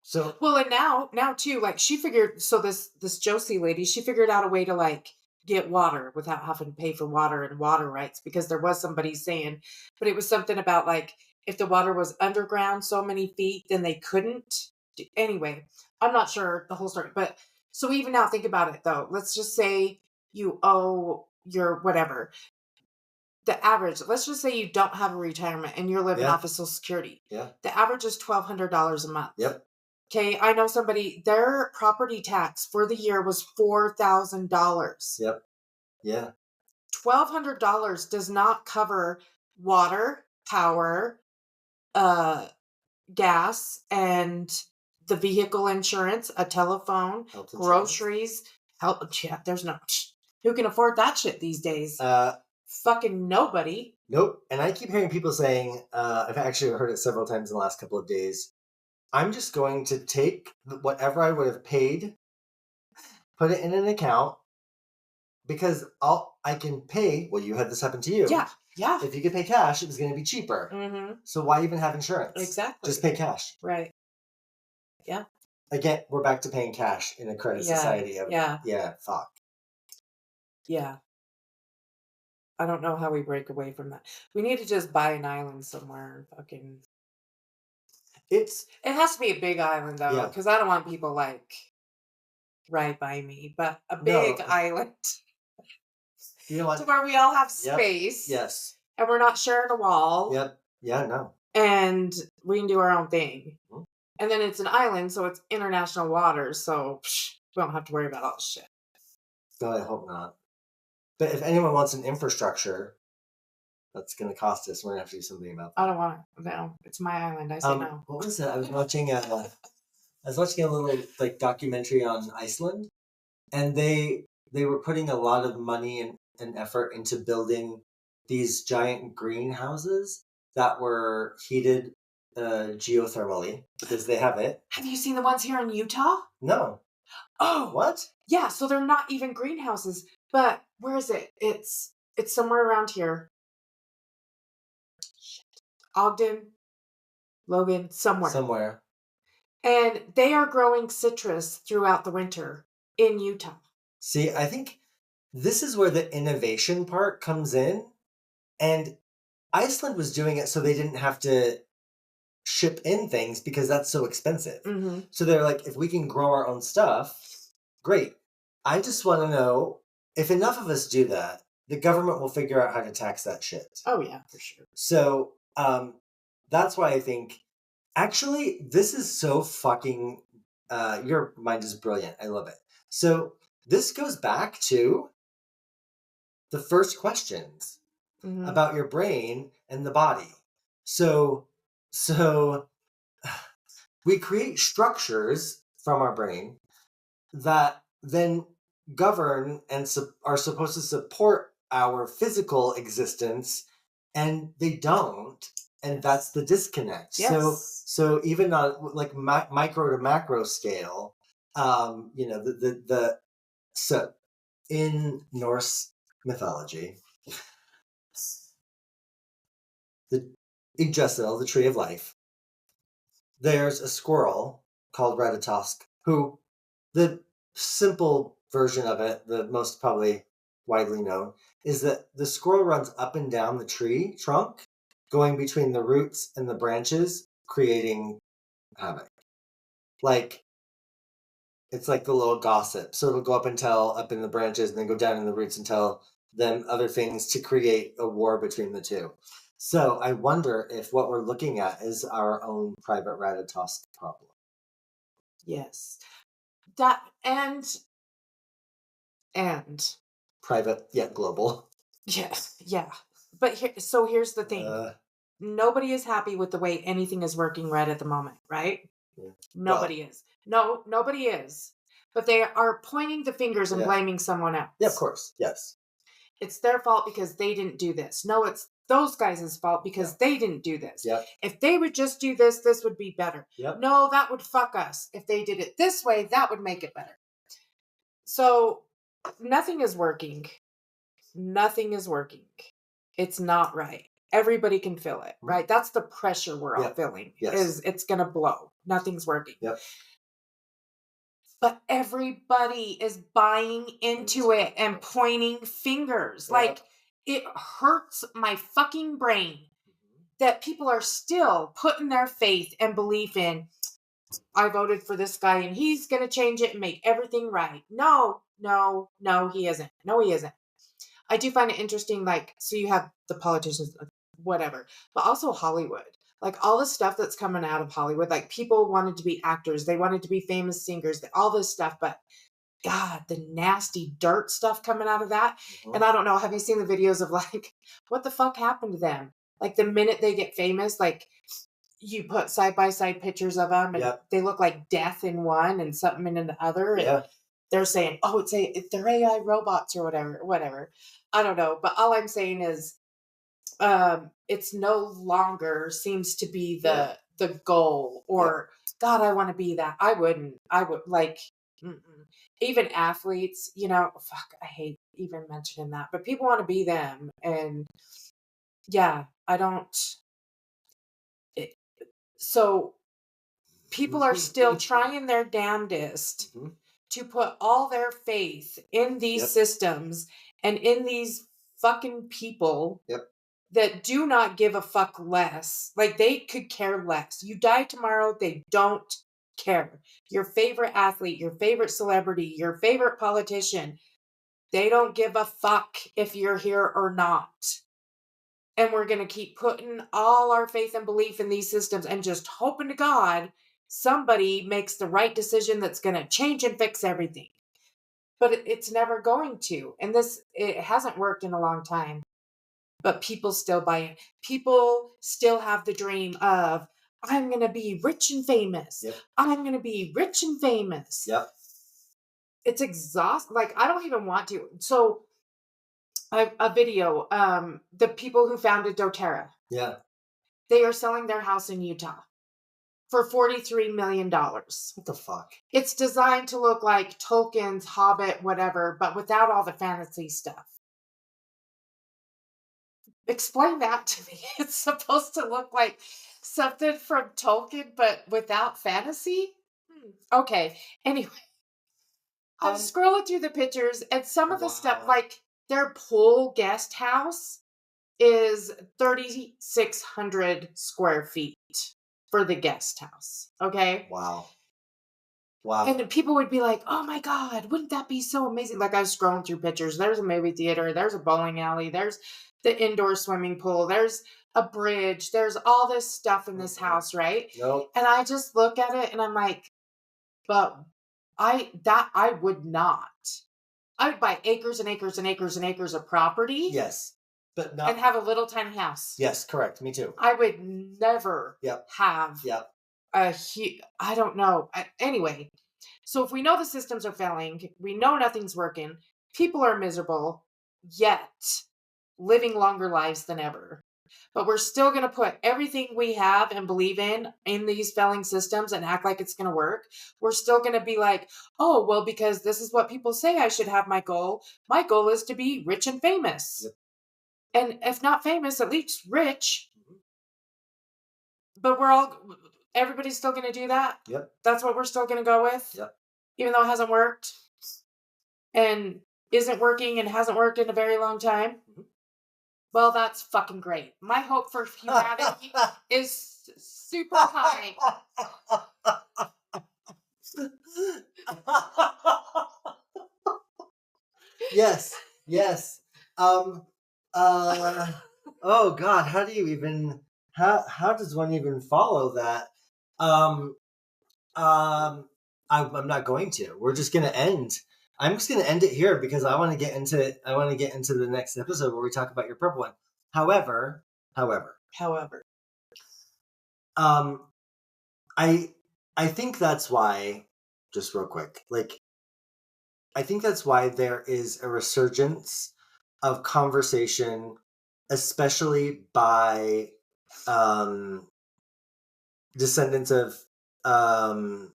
So well, and now too, like she figured. So this Josie lady, she figured out a way to like get water without having to pay for water and water rights, because there was somebody saying, but it was something about like if the water was underground so many feet, then they couldn't. Anyway, I'm not sure the whole story, but so even now, think about it though. Let's just say you owe your whatever. The average, let's just say you don't have a retirement and you're living off of Social Security. Yeah. The average is $1,200 a month. Yep. Okay, I know somebody, their property tax for the year was $4,000. Yep. Yeah. $1,200 does not cover water, power, gas, and the vehicle insurance, a telephone, groceries, help. Yeah, there's no, who can afford that shit these days? Fucking nobody. Nope. And I keep hearing people saying, I've actually heard it several times in the last couple of days, I'm just going to take whatever I would have paid, put it in an account, because I can pay. Well, you had this happen to you. Yeah, yeah. If you could pay cash, it was going to be cheaper. Mm-hmm. So why even have insurance? Exactly. Just pay cash. Right. Yeah. Again, we're back to paying cash in a credit society. Yeah. Fuck. Yeah. I don't know how we break away from that. We need to just buy an island somewhere and fucking. It has to be a big island though, because I don't want people like right by me, but a big island. You know what? To where we all have space. Yes. And we're not sharing a wall. Yep. Yeah, no. And we can do our own thing. Mm-hmm. And then it's an island, so it's international waters, so we don't have to worry about all this shit. No, I hope not. But if anyone wants an infrastructure, that's going to cost us. We're going to have to do something about that. I don't want it. No, it's my island. I say no. What was it? I was watching a little like documentary on Iceland, and they were putting a lot of money and effort into building these giant greenhouses that were heated geothermally, because they have it. Have you seen the ones here in Utah? No. Oh, what? Yeah, so they're not even greenhouses. But where is it? It's somewhere around here. Shit. Ogden, Logan, somewhere. And they are growing citrus throughout the winter in Utah. See, I think this is where the innovation part comes in. And Iceland was doing it so they didn't have to ship in things because that's so expensive. Mm-hmm. So they're like, if we can grow our own stuff, great. I just want to know, if enough of us do that, the government will figure out how to tax that shit. Oh, yeah, for sure. So that's why I think, actually, this is so fucking, your mind is brilliant. I love it. So this goes back to the first questions about your brain and the body. So we create structures from our brain that then govern and are supposed to support our physical existence, and they don't, and that's the disconnect. Yes. So even on like micro to macro scale, so in Norse mythology, the Yggdrasil, the tree of life, there's a squirrel called Ratatosk, who, the simple version of it, the most probably widely known, is that the squirrel runs up and down the tree trunk going between the roots and the branches, creating havoc. Like, it's like the little gossip. So it'll go up in the branches and then go down in the roots and tell them other things to create a war between the two. So I wonder if what we're looking at is our own private Ratatosk problem. Yes. That and Private yet global. yeah. But here's the thing. Nobody is happy with the way anything is working right at the moment, right? Yeah. Nobody is. No, nobody is. But they are pointing the fingers and blaming someone else. Yeah, of course. Yes. It's their fault because they didn't do this. No, it's those guys' fault because they didn't do this. Yep. If they would just do this, this would be better. Yep. No, that would fuck us. If they did it this way, that would make it better. So nothing is working. Nothing is working. It's not right. Everybody can feel it, right? That's the pressure we're all feeling. Yes. Is it's going to blow. Nothing's working. Yep. But everybody is buying into it and pointing fingers. Like, it hurts my fucking brain that people are still putting their faith and belief in, I voted for this guy and he's going to change it and make everything right. No, he isn't. No, he isn't. I do find it interesting, like, so you have the politicians, whatever, but also Hollywood. Like, all the stuff that's coming out of Hollywood, like, people wanted to be actors. They wanted to be famous singers, all this stuff. But, God, the nasty dirt stuff coming out of that. Mm-hmm. And I don't know, have you seen the videos of, like, what the fuck happened to them? Like, the minute they get famous, like, you put side-by-side pictures of them, and they look like death in one and something in the other. And they're saying, oh, they're AI robots or whatever. I don't know. But all I'm saying is, it's no longer seems to be the goal or God, I want to be that. I would like, even athletes, I hate even mentioning that, but people want to be them. And I don't. So people are still trying their damnedest to put all their faith in these systems and in these fucking people that do not give a fuck less. Like, they could care less. You die tomorrow, they don't care. Your favorite athlete, your favorite celebrity, your favorite politician, they don't give a fuck if you're here or not. And we're going to keep putting all our faith and belief in these systems and just hoping to God somebody makes the right decision that's going to change and fix everything. But it's never going to. And it hasn't worked in a long time. But people still buy it. People still have the dream of, I'm going to be rich and famous. I'm going to be rich and famous. It's exhausting. Like, I don't even want to. So, a video, the people who founded doTERRA. They are selling their house in Utah for $43 million. What the fuck? It's designed to look like Tolkien's Hobbit, whatever, but without all the fantasy stuff. Explain that to me. It's supposed to look like something from Tolkien, but without fantasy? Okay. Anyway, I'm scrolling through the pictures, and some of the stuff, like their pool guest house is 3,600 square feet for the guest house. Okay. Wow. And people would be like, oh my God, wouldn't that be so amazing? Like, I was scrolling through pictures. There's a movie theater. There's a bowling alley. There's the indoor swimming pool. There's a bridge. There's all this stuff in this house, right? Nope. And I just look at it and I'm like, but I would not. I would buy acres and acres and acres and acres of property. Yes. But not. And have a little tiny house. Yes, correct. Me too. I would never have I don't know. Anyway, so if we know the systems are failing, we know nothing's working, people are miserable, yet living longer lives than ever. But we're still going to put everything we have and believe in these failing systems and act like it's going to work. We're still going to be like, oh, well, because this is what people say I should have my goal. My goal is to be rich and famous. And if not famous, at least rich. But everybody's still going to do that. That's what we're still going to go with. Even though it hasn't worked and isn't working and hasn't worked in a very long time. Well, that's fucking great. My hope for humanity is super high. Yes, yes. Um, oh God, how do you even, how does one even follow that? Um, I'm not going to. We're just gonna end. I'm just gonna end it here because I want to get into the next episode where we talk about your purple one. However, However, um, I I think that's why, just real quick, like I think that's why there is a resurgence of conversation, especially by um, descendants of um,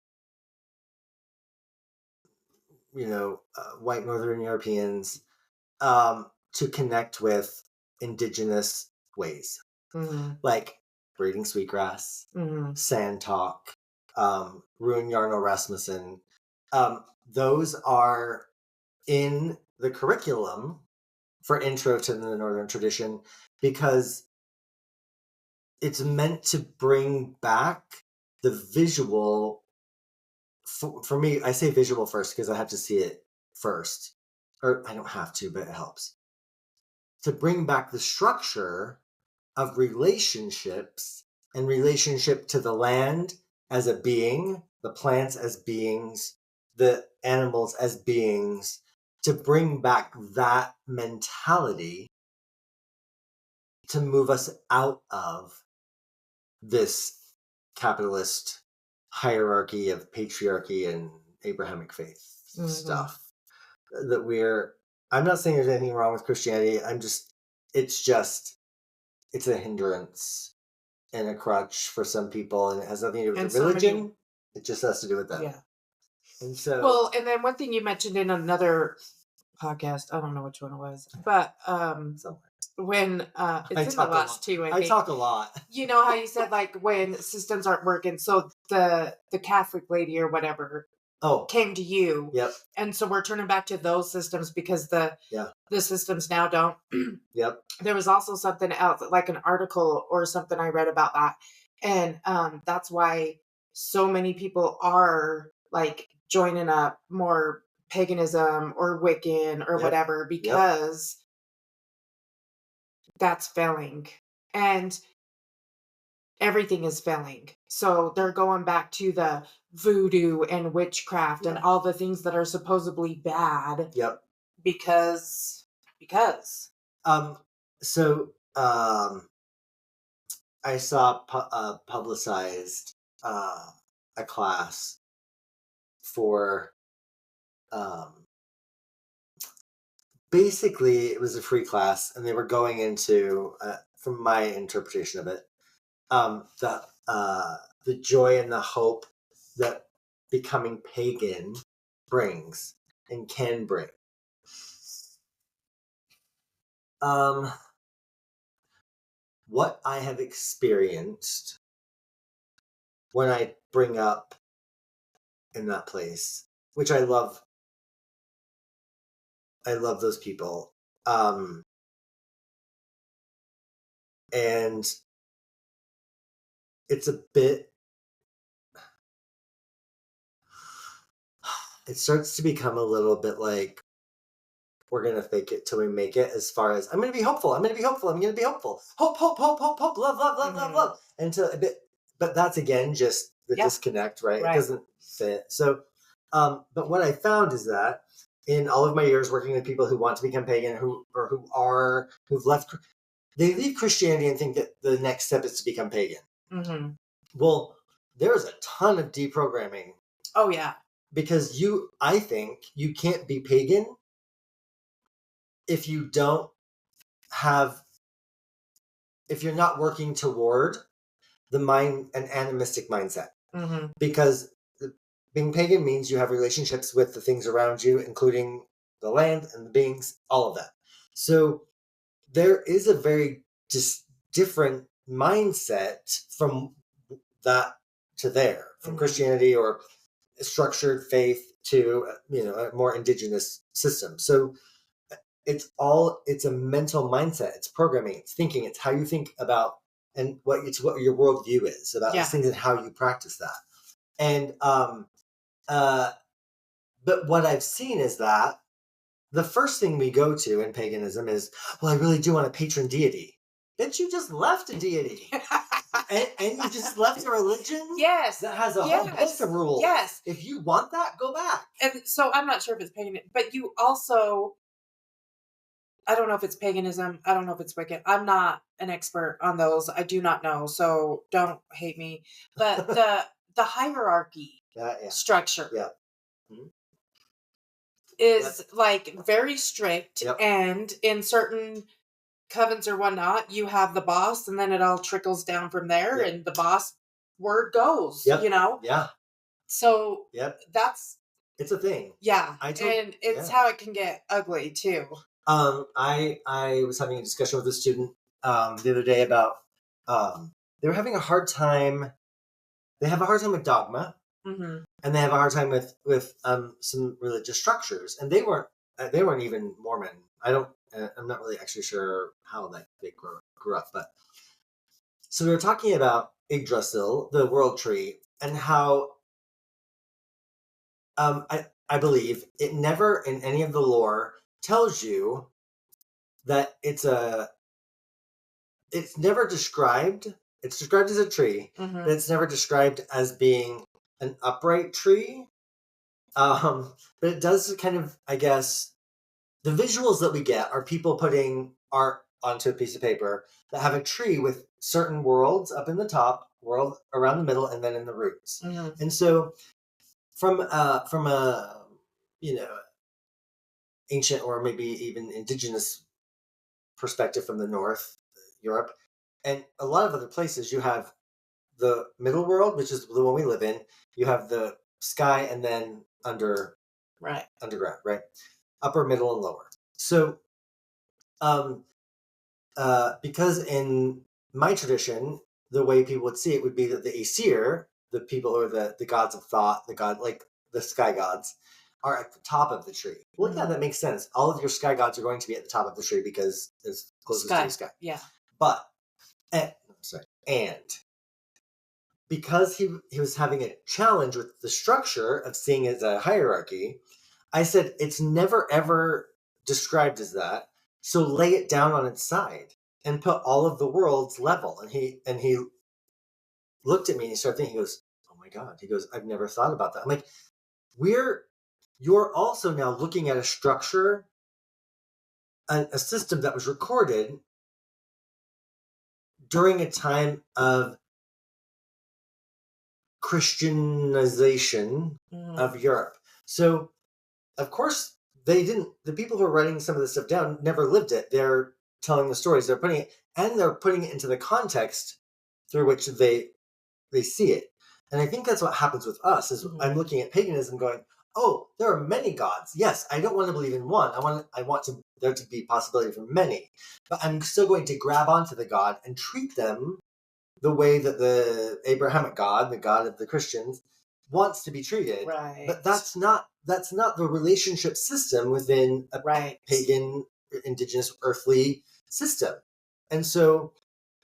white Northern Europeans, to connect with indigenous ways, like breeding sweetgrass, sand talk, Rune Yarno Rasmussen. Those are in the curriculum for intro to the Northern tradition because it's meant to bring back the visual. For me, I say visual first because I have to see it first. Or I don't have to, but it helps. To bring back the structure of relationships and relationship to the land as a being, the plants as beings, the animals as beings, to bring back that mentality to move us out of this capitalist hierarchy of patriarchy and Abrahamic faith stuff. That I'm not saying there's anything wrong with Christianity. It's a hindrance and a crutch for some people, and it has nothing to do with And the religion. It just has to do with them. yeah. And so, Well, and then one thing you mentioned in another podcast, I don't know which one it was, but when it's in the last two, I think. talk a lot. You know how you said like when systems aren't working, so the Catholic lady or whatever came to you. Yep. And so we're turning back to those systems because the systems now don't. Yep. There was also something else, like an article or something I read about that. And that's why so many people are like joining up more paganism or Wiccan or whatever, because that's failing. And everything is failing. So they're going back to the voodoo and witchcraft and all the things that are supposedly bad. Yep. Because. I saw publicized a class for basically it was a free class, and they were going into, from my interpretation of it, the joy and the hope that becoming pagan brings and can bring. What I have experienced when I bring up in that place, which I love those people. And it's a bit, it starts to become a little bit like, we're going to fake it till we make it, as far as, I'm going to be hopeful. Hope, love. And so a bit, but that's again, just the disconnect, right? It doesn't fit. So, but what I found is that in all of my years working with people who want to become pagan, who've left, they leave Christianity and think that the next step is to become pagan. Well, there's a ton of deprogramming. Oh yeah. Because I think you can't be pagan if you're not working toward an animistic mindset. Because being pagan means you have relationships with the things around you, including the land and the beings, all of that. So there is a very different mindset from that to there, from Christianity or structured faith to a more indigenous system. So it's a mental mindset. It's programming. It's thinking. It's how you think about and what your worldview is about these things and how you practice that. And but what I've seen is that the first thing we go to in paganism is, well, I really do want a patron deity. Bitch, you just left a deity. and you just left a religion Yes. that has a whole book of rules. Yes. If you want that, go back. And so I'm not sure if it's pagan, but you also, I don't know if it's paganism. I don't know if it's Wiccan. I'm not an expert on those. I do not know. So don't hate me. But the hierarchy structure is like very strict. And in certain covens or whatnot, you have the boss and then it all trickles down from there and the boss word goes, you know? Yeah. So it's a thing. Yeah. And it's how it can get ugly too. I was having a discussion with a student the other day about they were having a hard time. They have a hard time with dogma, and they have a hard time with some religious structures. And they weren't even Mormon. I'm not really actually sure how they grew up, but so we were talking about Yggdrasil, the world tree, and how I believe it never in any of the lore tells you that it's never described. It's described as a tree, but it's never described as being an upright tree. But it does kind of, I guess, the visuals that we get are people putting art onto a piece of paper that have a tree with certain worlds up in the top, world around the middle, and then in the roots. And so from a ancient or maybe even indigenous perspective from the North, Europe, and a lot of other places, you have the middle world, which is the one we live in. You have the sky, and then underground, right? Upper, middle, and lower. So, because in my tradition, the way people would see it would be that the Aesir, the people who are the gods of thought, like the sky gods, are at the top of the tree. Well, yeah, that makes sense. All of your sky gods are going to be at the top of the tree because it's closest to the sky. Yeah. But, and because he was having a challenge with the structure of seeing it as a hierarchy, I said, it's never ever described as that. So lay it down on its side and put all of the worlds level. And he looked at me and he started thinking, he goes, oh my God. He goes, I've never thought about that. I'm like, you're also now looking at a structure, a system that was recorded during a time of Christianization of Europe. So, of course, the people who are writing some of this stuff down never lived it. They're telling the stories. They're putting it into the context through which they see it. And I think that's what happens with us is I'm looking at paganism going, oh, there are many gods. Yes, I don't want to believe in one. I want there to be possibility for many. But I'm still going to grab onto the god and treat them the way that the Abrahamic God, the God of the Christians, wants to be treated. Right. But that's not the relationship system within a pagan, indigenous, earthly system. And so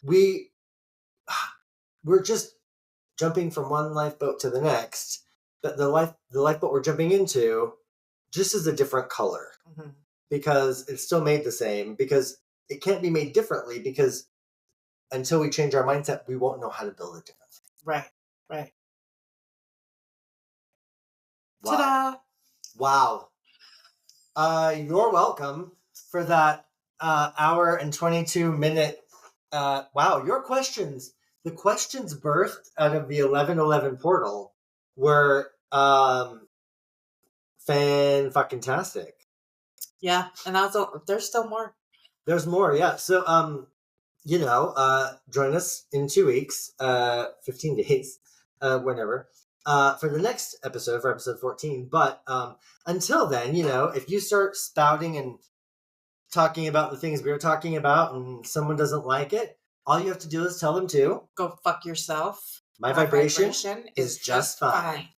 we're just jumping from one lifeboat to the next, but the lifeboat we're jumping into just is a different color because it's still made the same, because it can't be made differently, because until we change our mindset, we won't know how to build it differently. Right. Wow. Ta-da! Wow. You're welcome for that hour and 22-minute. Wow, your questions. The questions birthed out of the 1111 portal were fan-fucking-tastic. Yeah, and there's still more. There's more, yeah. So, join us in 2 weeks, 15 days, whenever, for the next episode, for episode 14. But until then, if you start spouting and talking about the things we were talking about and someone doesn't like it, all you have to do is tell them to go fuck yourself. My vibration is just fine.